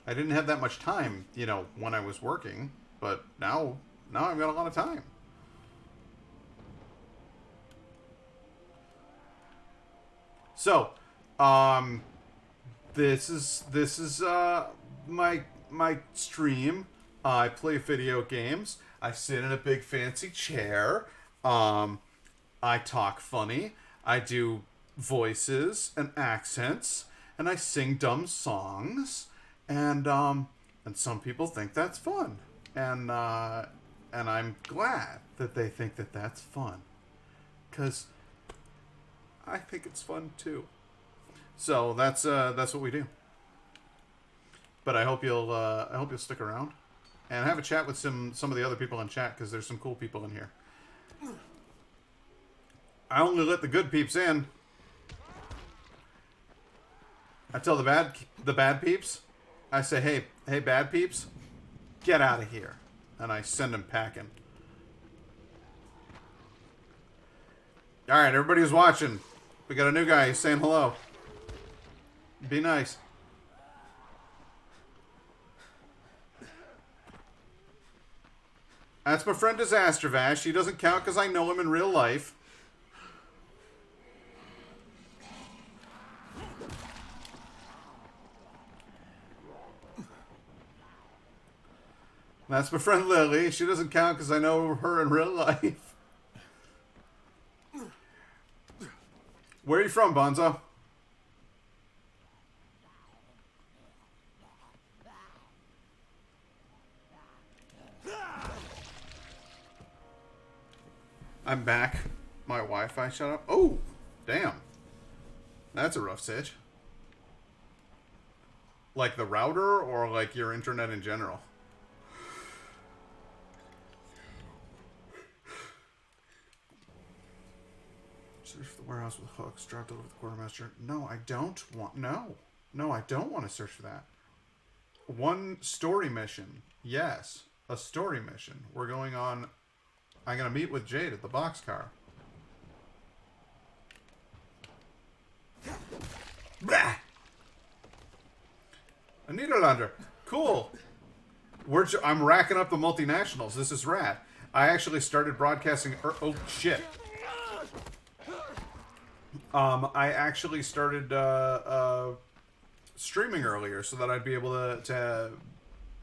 I didn't have that much time, you know, when I was working, but now I've got a lot of time. So, this is my stream. I play video games. I sit in a big fancy chair. I talk funny. I do voices and accents, and I sing dumb songs. And some people think that's fun, and I'm glad that they think that that's fun, 'cause I think it's fun too. So that's what we do. But I hope you'll stick around and have a chat with some of the other people in chat, because there's some cool people in here. I only let the good peeps in. I tell the bad peeps, I say, hey bad peeps, get out of here, and I send them packing. All right, everybody who's watching, We got a new guy. He's saying hello. Be nice. That's my friend Disaster Vash. He doesn't count because I know him in real life. That's my friend Lily. She doesn't count because I know her in real life. Where are you from, Bonzo? I'm back. My Wi-Fi shut up. Oh, damn. That's a rough sitch. Like the router or like your internet in general? Search for the warehouse with hooks. Dropped over the quartermaster. No, I don't want... No. No, I don't want to search for that. One story mission. Yes. A story mission. We're going on... I'm going to meet with Jade at the boxcar. Blah! A Niederlander. Cool. I'm racking up the multinationals. This is rad. I actually started broadcasting... oh, shit. I actually started streaming earlier so that I'd be able to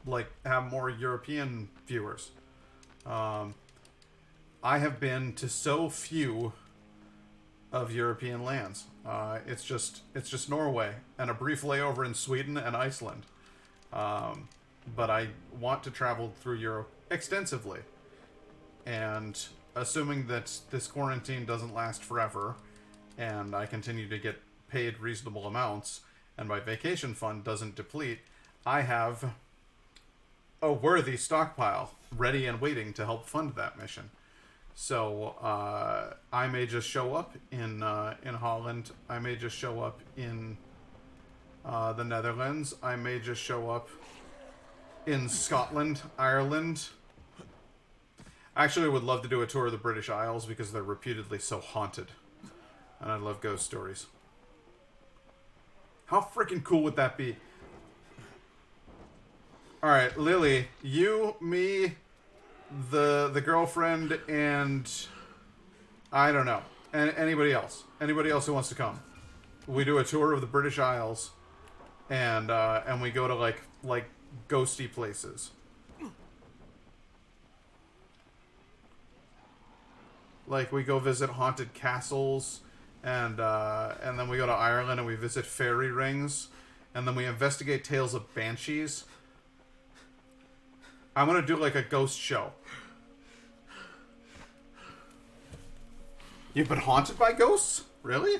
like have more European viewers. I have been to so few of European lands. It's just Norway and a brief layover in Sweden and Iceland. But I want to travel through Europe extensively. And assuming that this quarantine doesn't last forever, and I continue to get paid reasonable amounts, and my vacation fund doesn't deplete, I have a worthy stockpile ready and waiting to help fund that mission. So I may just show up in Holland. I may just show up in the Netherlands. I may just show up in Scotland, Ireland. Actually, I would love to do a tour of the British Isles because they're reputedly so haunted. And I love ghost stories. How freaking cool would that be? Alright, Lily, you, me, the girlfriend, and I don't know. And anybody else. Anybody else who wants to come. We do a tour of the British Isles and we go to like ghosty places. Like we go visit haunted castles. And then we go to Ireland and we visit fairy rings. And then we investigate tales of banshees. I'm going to do like a ghost show. You've been haunted by ghosts? Really?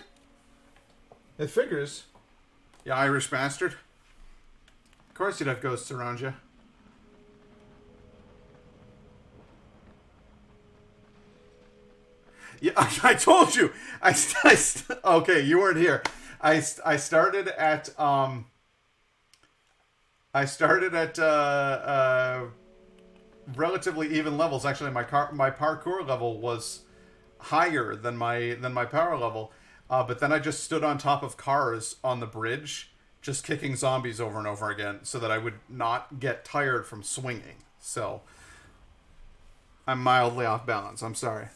It figures. You Irish bastard. Of course you'd have ghosts around you. Yeah, I told you. Okay, you weren't here. I started at relatively even levels. Actually, my parkour level was higher than my power level. But then I just stood on top of cars on the bridge, just kicking zombies over and over again, so that I would not get tired from swinging. So I'm mildly off balance. I'm sorry.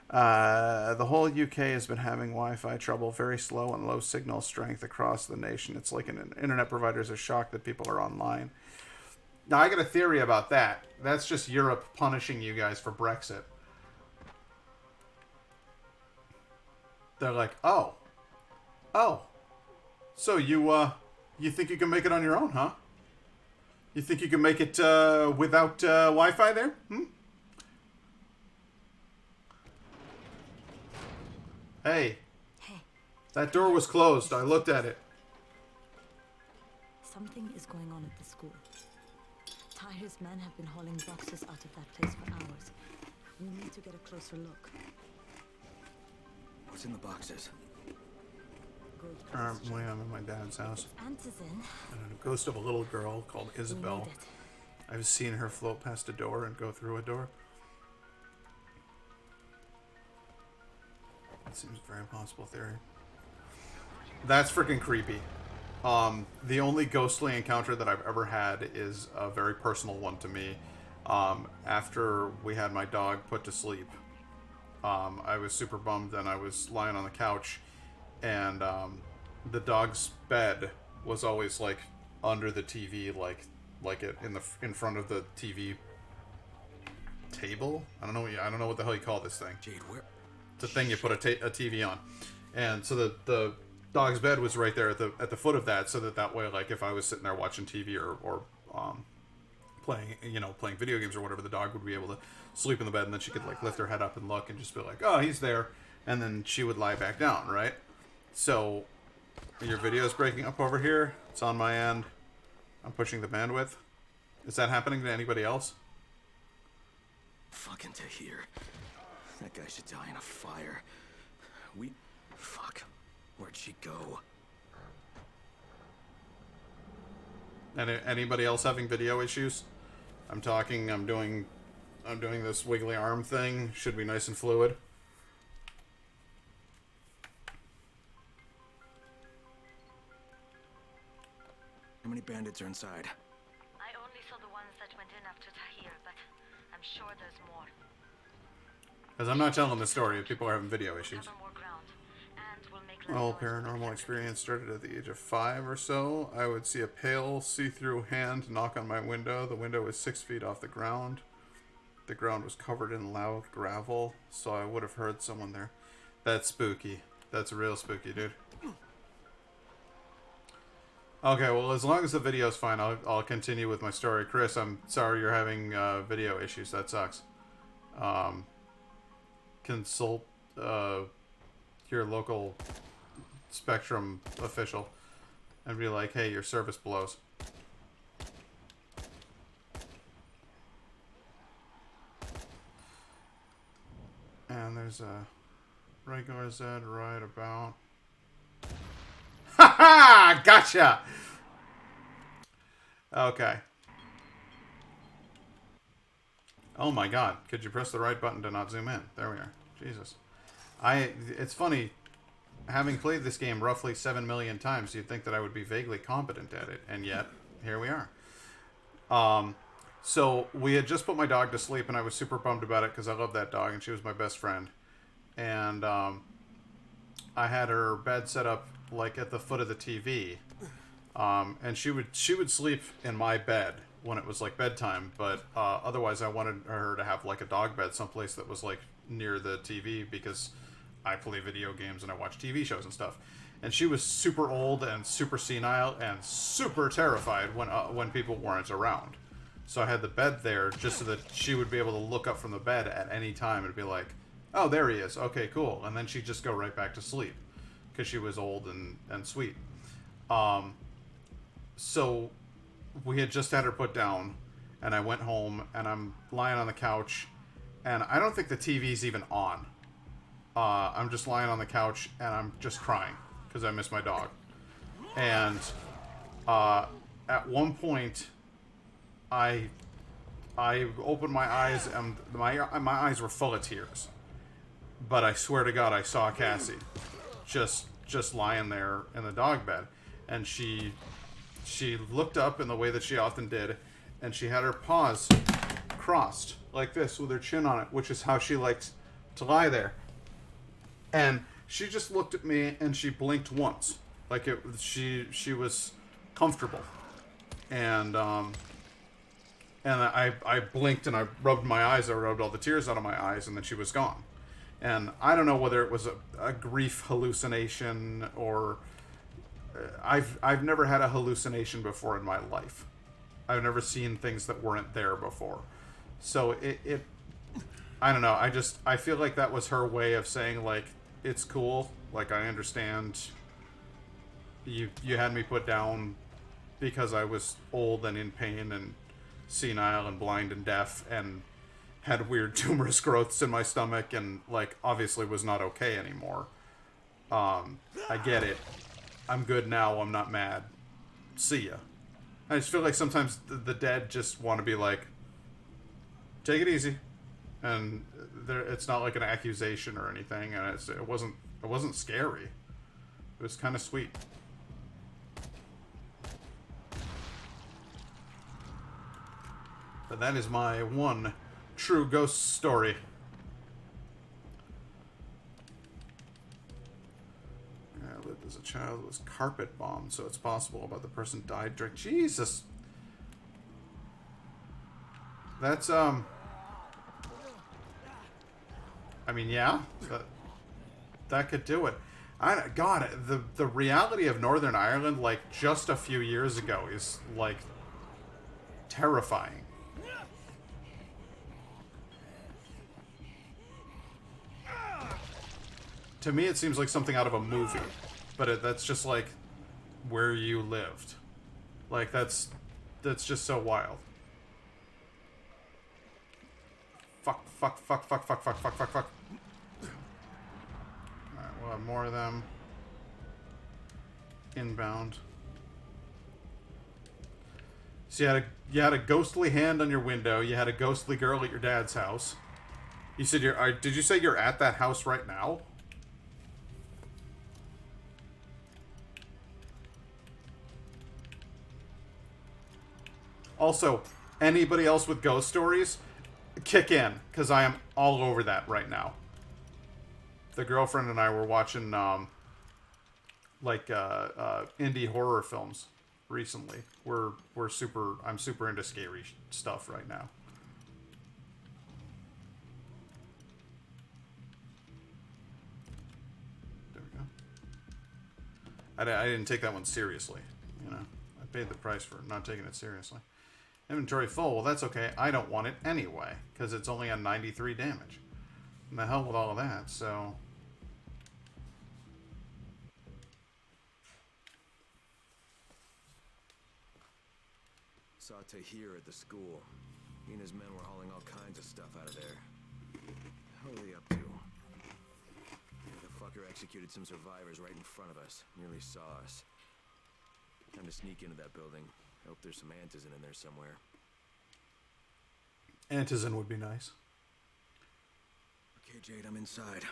The whole UK has been having Wi-Fi trouble, very slow and low signal strength across the nation. It's like internet providers are shocked that people are online. Now, I got a theory about that. That's just Europe punishing you guys for Brexit. They're like, oh, so you think you can make it on your own, huh? You think you can make it without Wi-Fi there? Hey. That door was closed. I looked at it. Something is going on at the school. Tahir's men have been hauling boxes out of that place for hours. We need to get a closer look. What's in the boxes? I'm in my dad's house. Aunt is in. And a ghost of a little girl called Isabel. I've seen her float past a door and go through a door. It seems a very possible theory. That's freaking creepy. The only ghostly encounter that I've ever had is a very personal one to me. After we had my dog put to sleep, I was super bummed, and I was lying on the couch, and the dog's bed was always like under the TV, like it in front of the TV table. I don't know what the hell you call this thing. Jade, where? It's a thing you put a TV on, and so the dog's bed was right there at the foot of that, so that way, like, if I was sitting there watching TV or playing video games or whatever, the dog would be able to sleep in the bed, and then she could like lift her head up and look and just be like, oh, he's there, and then she would lie back down, right? So your video is breaking up over here. It's on my end. I'm pushing the bandwidth. Is that happening to anybody else? Fucking Tahir. That guy should die in a fire. Fuck. Where'd she go? Anybody else having video issues? I'm doing this wiggly arm thing. Should be nice and fluid. How many bandits are inside? I only saw the ones that went in after Tahir, but I'm sure there's more. Because I'm not telling the story if people are having video issues. Well, paranormal experience started at the age of 5 or so. I would see a pale, see-through hand knock on my window. The window was 6 feet off the ground. The ground was covered in loud gravel, so I would have heard someone there. That's spooky. That's real spooky, dude. Okay, well, as long as the video's fine, I'll continue with my story. Chris, I'm sorry you're having video issues. That sucks. Consult your local Spectrum official and be like, hey, your service blows. And there's a regular Z right about. Ha ha! Gotcha! Okay. Oh my god. Could you press the right button to not zoom in? There we are. Jesus. It's funny, having played this game roughly 7 million times, you'd think that I would be vaguely competent at it, and yet, here we are. So, we had just put my dog to sleep, and I was super bummed about it, because I love that dog, and she was my best friend. And, I had her bed set up, like, at the foot of the TV. And she would sleep in my bed when it was, like, bedtime, but, otherwise I wanted her to have, like, a dog bed someplace that was, like, near the TV, because I play video games and I watch TV shows and stuff. And she was super old and super senile and super terrified when people weren't around. So I had the bed there just so that she would be able to look up from the bed at any time and be like, oh, there he is. Okay, cool. And then she'd just go right back to sleep because she was old and sweet. So we had just had her put down, and I went home, and I'm lying on the couch, and I don't think the TV's even on. I'm just lying on the couch, and I'm just crying because I miss my dog. And at one point, I opened my eyes, and my eyes were full of tears. But I swear to God, I saw Cassie just lying there in the dog bed, and she looked up in the way that she often did, and she had her paws crossed like this with her chin on it, which is how she liked to lie there. And she just looked at me and she blinked once, like she was comfortable. And I blinked and I rubbed my eyes. I rubbed all the tears out of my eyes, and then she was gone. And I don't know whether it was a grief hallucination or I've never had a hallucination before in my life. I've never seen things that weren't there before. So it I don't know. I feel like that was her way of saying, like, it's cool. Like, I understand you had me put down because I was old and in pain and senile and blind and deaf and had weird tumorous growths in my stomach and, like, obviously was not okay anymore. I get it. I'm good now. I'm not mad. See ya. I just feel like sometimes the dead just want to be like, take it easy. And it's not like an accusation or anything, and it wasn't scary. It It was kind of sweet. But that is my one true ghost story. I lived as a child who was carpet bombed, so it's possible but the person died during... Jesus! That's, I mean, yeah, that could do it. God, the reality of Northern Ireland, like, just a few years ago is, like, terrifying. To me, it seems like something out of a movie, but that's just, like, where you lived. Like, that's just so wild. Fuck. Alright, we'll have more of them. Inbound. So you had a ghostly hand on your window. You had a ghostly girl at your dad's house. You said did you say you're at that house right now? Also, anybody else with ghost stories, kick in, because I am all over that right now. The girlfriend and I were watching, indie horror films recently. I'm super into scary stuff right now. There we go. I didn't take that one seriously, you know. I paid the price for not taking it seriously. Inventory full. Well, that's okay. I don't want it anyway, because it's only on 93 damage. And the hell with all of that, so... Saw Tahir at the school. He and his men were hauling all kinds of stuff out of there. What are they up to? The fucker executed some survivors right in front of us. Nearly saw us. Time to sneak into that building. Hope there's some Antizin in there somewhere. Antizin would be nice. Okay, Jade, I'm inside.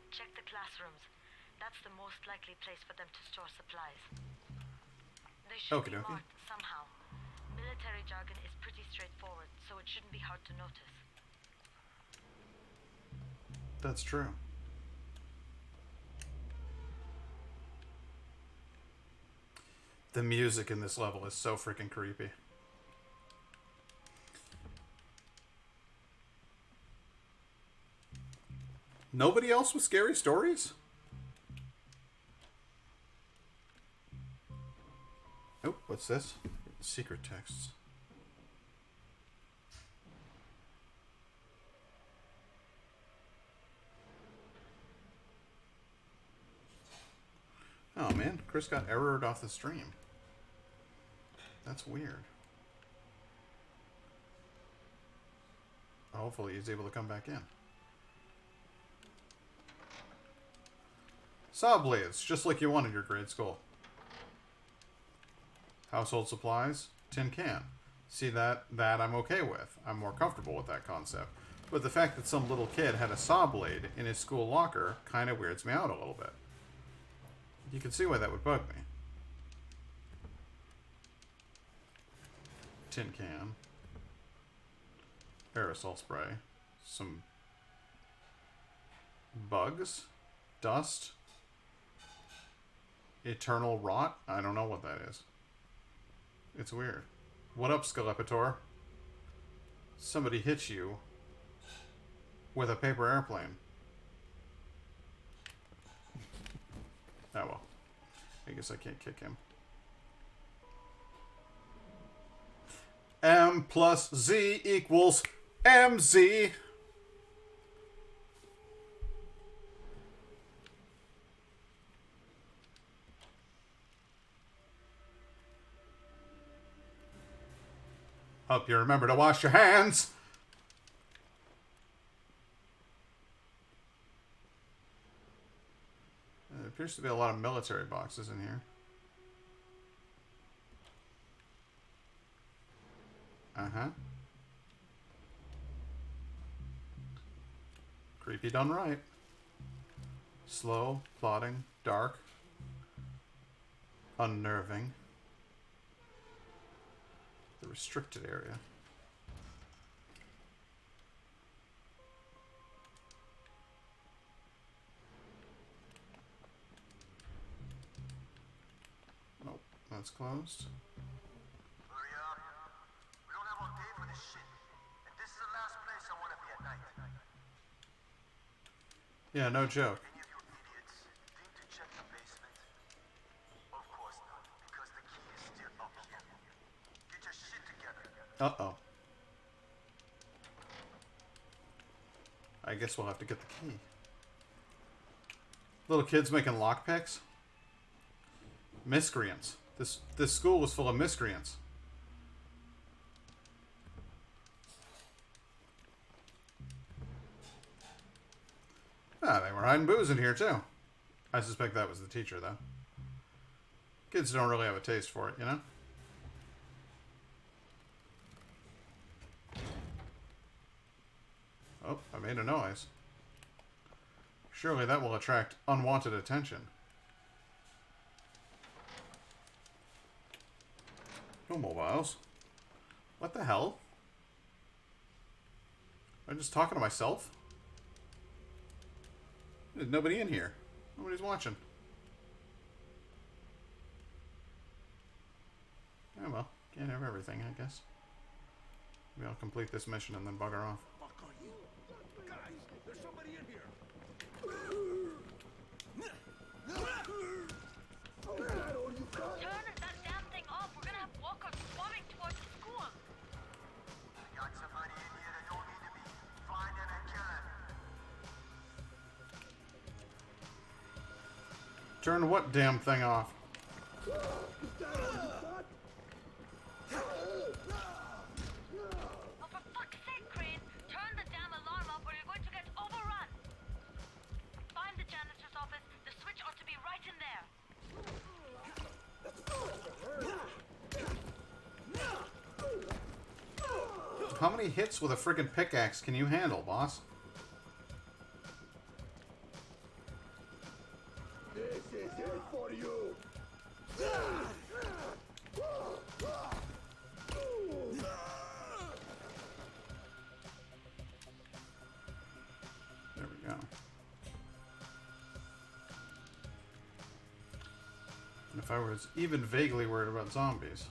Check the classrooms. That's the most likely place for them to store supplies. They should be marked somehow. Military jargon is pretty straightforward, so it shouldn't be hard to notice. That's true. The music in this level is so freaking creepy. Nobody else with scary stories? Oh, what's this? Secret texts. Oh man, Chris got errored off the stream. That's weird. Hopefully he's able to come back in. Saw blades, just like you wanted in your grade school. Household supplies, tin can. See, that I'm okay with. I'm more comfortable with that concept. But the fact that some little kid had a saw blade in his school locker kind of weirds me out a little bit. You can see why that would bug me. Tin can. Aerosol spray. Some bugs. Dust. Eternal rot. I don't know what that is. It's weird. What up, Skelepator? Somebody hit you with a paper airplane. Oh well. I guess I can't kick him. M plus Z equals MZ. Hope you remember to wash your hands. There appears to be a lot of military boxes in here. Uh-huh. Creepy done right. Slow, plodding, dark, unnerving. The restricted area. Nope, that's closed. Hurry up. We don't have all day for this shit. And this is the last place I want to be at night. Yeah, no joke. Any of you idiots think to check the basement? Of course not, because the key is still up here. Get your shit together. Uh-oh. I guess we'll have to get the key. Little kids making lockpicks? Miscreants. This school was full of miscreants. Ah, they were hiding booze in here too. I suspect that was the teacher, though. Kids don't really have a taste for it, you know? Oh, I made a noise. Surely that will attract unwanted attention. No mobiles. What the hell? I'm just talking to myself? There's nobody in here. Nobody's watching. Oh well, can't have everything, I guess. Maybe I'll complete this mission and then bugger off. Fuck are you? Guys, there's somebody in here. Turn that damn thing off. We're gonna have walkers swarming towards the school. Got somebody in here that don't need to be. Find them and kill them. Turn what damn thing off? Oh, for fuck's sake, Crane. Turn the damn alarm off or you're going to get overrun. Find the janitor's office. The switch ought to be right in there. How many hits with a friggin' pickaxe can you handle, boss? This is it for you. There we go. And if I was even vaguely worried about zombies.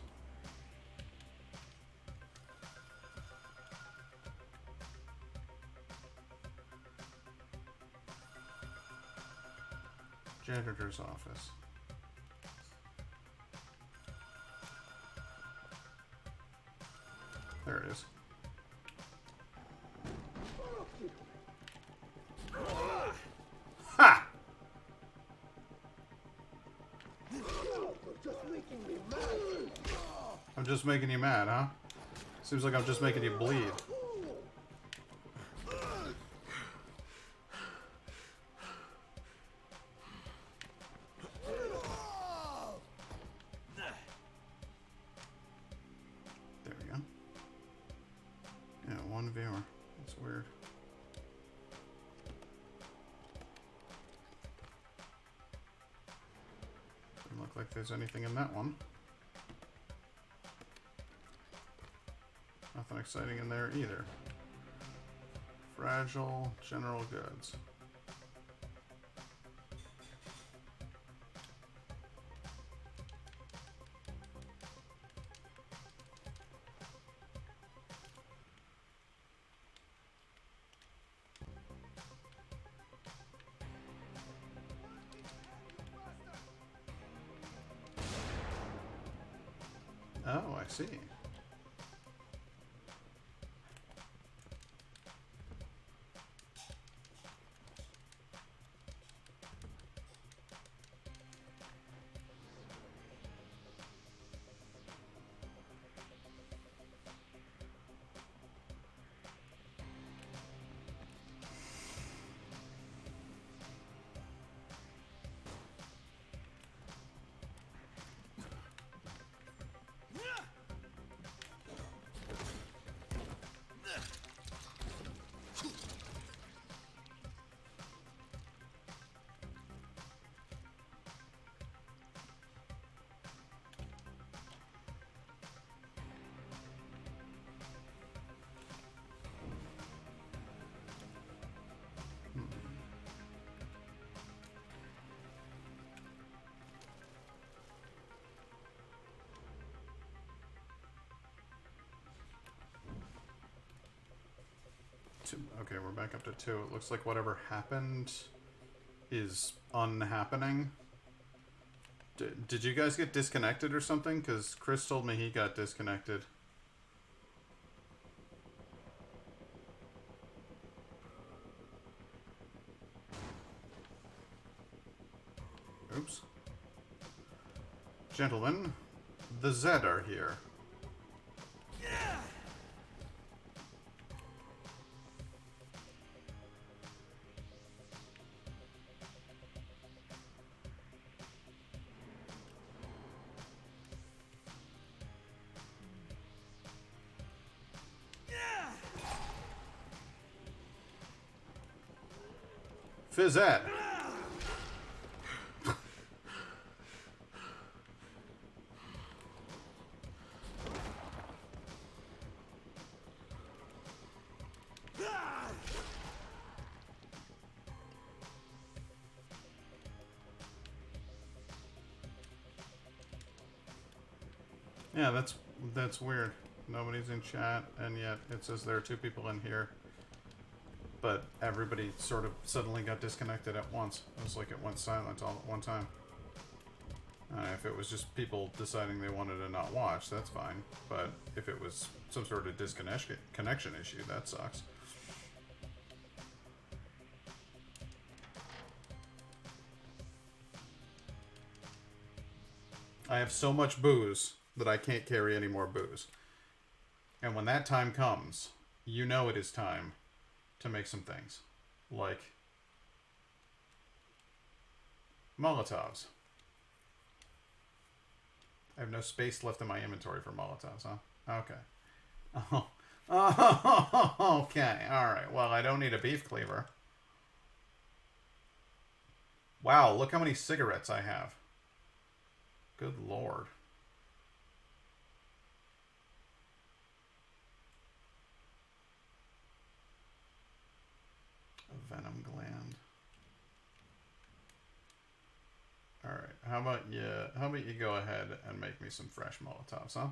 Janitor's office. There it is. Ha! I'm just making you mad, huh? Seems like I'm just making you bleed. There we go. Yeah, one viewer. That's weird. Doesn't look like there's anything in that one. Nothing exciting in there either. Fragile general goods. Oh, I see. 2. Okay, we're back up to 2. It looks like whatever happened is unhappening. Did you guys get disconnected or something? Because Chris told me he got disconnected. Oops. Gentlemen, the Zed are here. Fizzette. Yeah, that's weird. Nobody's in chat, and yet it says there are 2 people in here. But everybody sort of suddenly got disconnected at once. It was like it went silent all at one time. If it was just people deciding they wanted to not watch, that's fine. But if it was some sort of connection issue, that sucks. I have so much booze that I can't carry any more booze. And when that time comes, you know it is time to make some things. Like Molotovs. I have no space left in my inventory for Molotovs, huh? Okay. Oh, okay. Alright. Well, I don't need a beef cleaver. Wow, look how many cigarettes I have. Good lord. A venom gland. Alright, how about you go ahead and make me some fresh Molotovs, huh?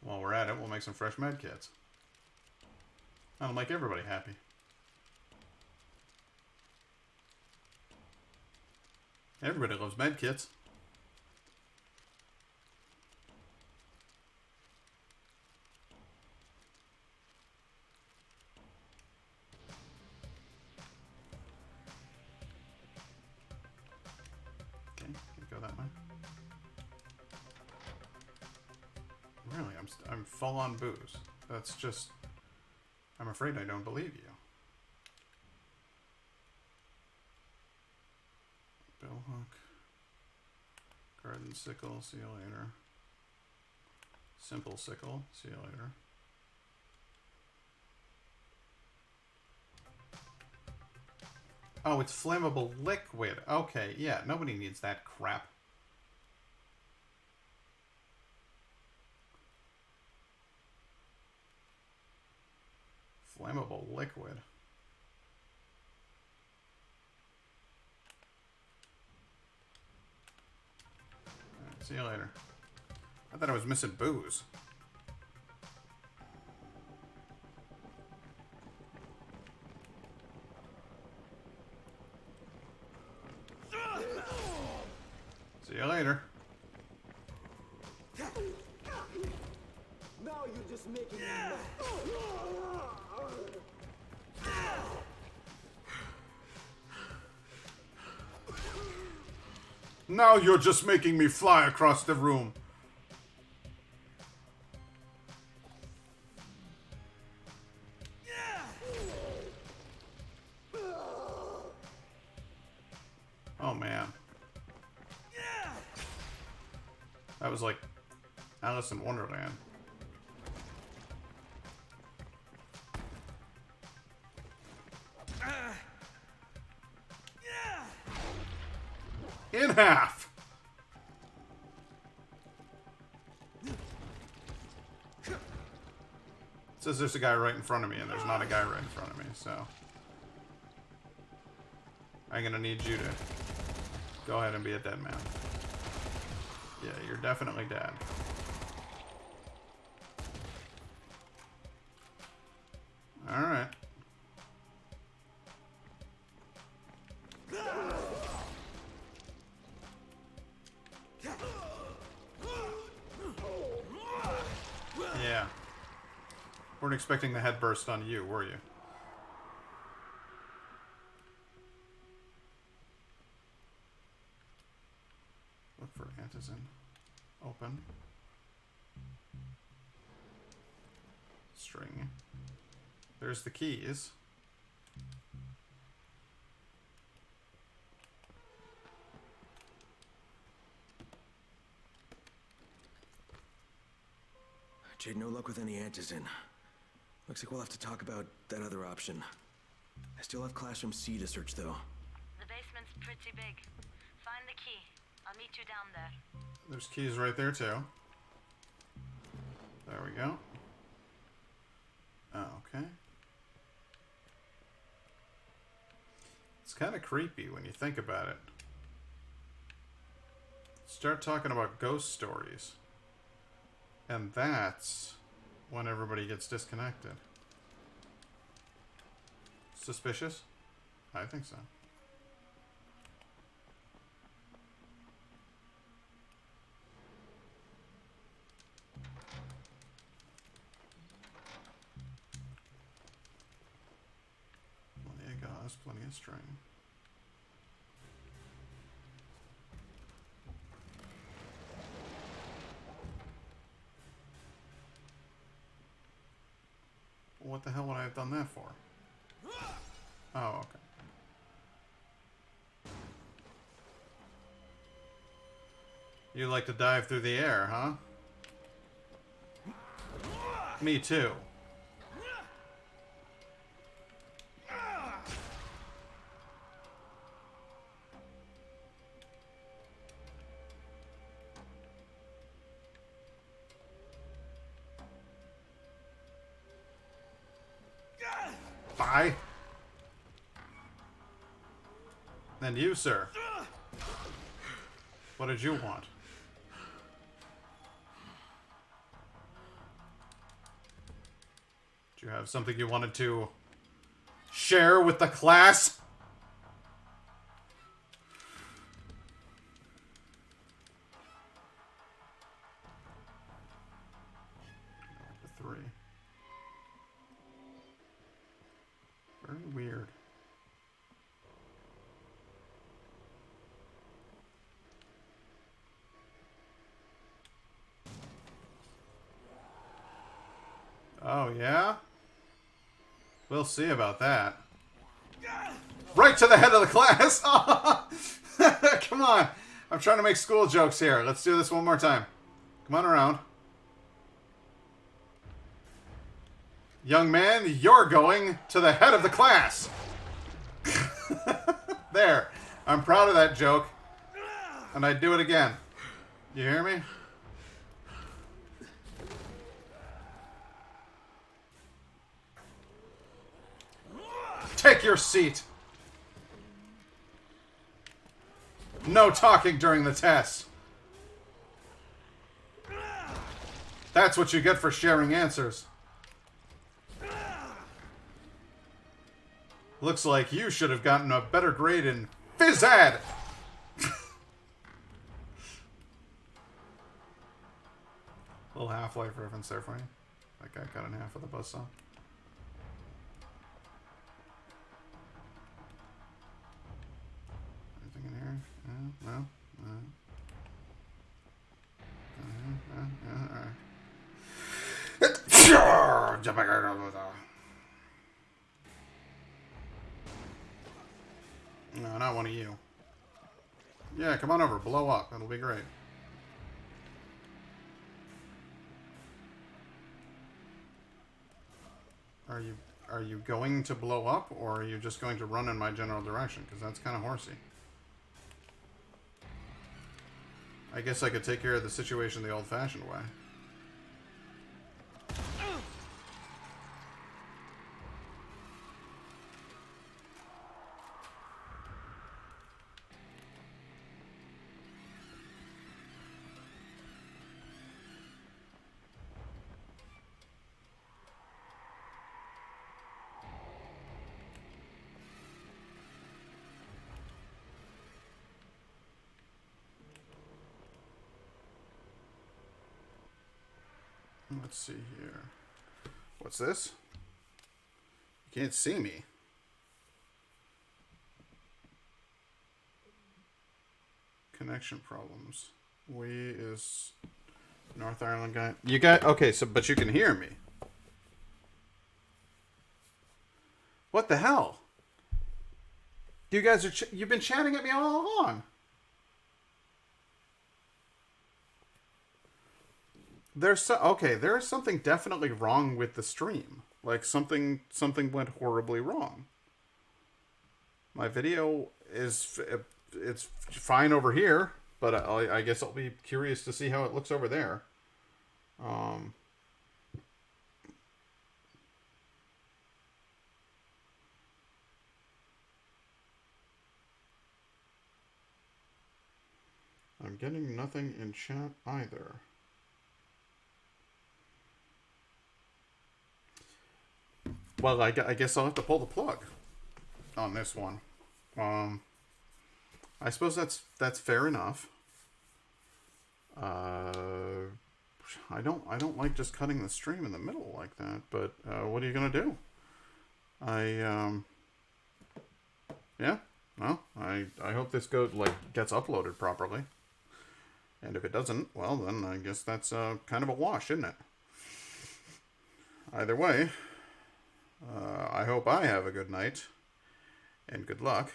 While we're at it, we'll make some fresh med kits. That'll make everybody happy. Everybody loves med kits. Okay, go that way. Really, I'm full on booze. That's just... I'm afraid I don't believe you. Billhook. Garden sickle, see you later. Simple sickle, see you later. Oh, it's flammable liquid. Okay, yeah, nobody needs that crap. Flammable liquid. Alright, see you later. I thought I was missing booze. See you later. Now you're just making me mad. Now you're just making me fly across the room. Oh man. That was like Alice in Wonderland. In half. It says there's a guy right in front of me, and there's not a guy right in front of me, so I'm gonna need you to go ahead and be a dead man. Yeah, you're definitely dead. Alright. Yeah. Weren't expecting the head burst on you, were you? Look for antizin. Open. String. There's the keys. Jade, no luck with any antizin. Looks like we'll have to talk about that other option. I still have Classroom C to search, though. The basement's pretty big. Find the key. I'll meet you down there. There's keys right there, too. There we go. Oh, okay. It's kind of creepy when you think about it. Start talking about ghost stories. And that's when everybody gets disconnected. Suspicious? I think so. Plenty of gauze, plenty of string. What the hell would I have done that for? Oh, okay. You like to dive through the air, huh? Me too. Bye. And you, sir. What did you want? Did you have something you wanted to share with the class? Number 3. Very weird. Oh, yeah? We'll see about that. Right to the head of the class! Come on! I'm trying to make school jokes here. Let's do this one more time. Come on around. Young man, you're going to the head of the class! There. I'm proud of that joke. And I'd do it again. You hear me? Take your seat. No talking during the test. That's what you get for sharing answers. Looks like you should have gotten a better grade in phys ed. Little Half-Life reference there for you. That guy cut in half with a buzzsaw. Anything in here? No? No, not one of you. Yeah, come on over. Blow up. It'll be great. Are you going to blow up, or are you just going to run in my general direction? Because that's kind of horsey. I guess I could take care of the situation the old-fashioned way. Let's see here. What's this? You can't see me. Connection problems. We is North Ireland guy. You got okay, so but you can hear me. What the hell? You guys are you've been chatting at me all along. There's something definitely wrong with the stream. Like something went horribly wrong. My video is it's fine over here, but I guess I'll be curious to see how it looks over there. I'm getting nothing in chat either. Well, I guess I'll have to pull the plug on this one. I suppose that's fair enough. I don't like just cutting the stream in the middle like that, but what are you gonna do? Yeah. Well, I hope this gets uploaded properly. And if it doesn't, well then I guess that's kind of a wash, isn't it? Either way, I hope I have a good night and good luck.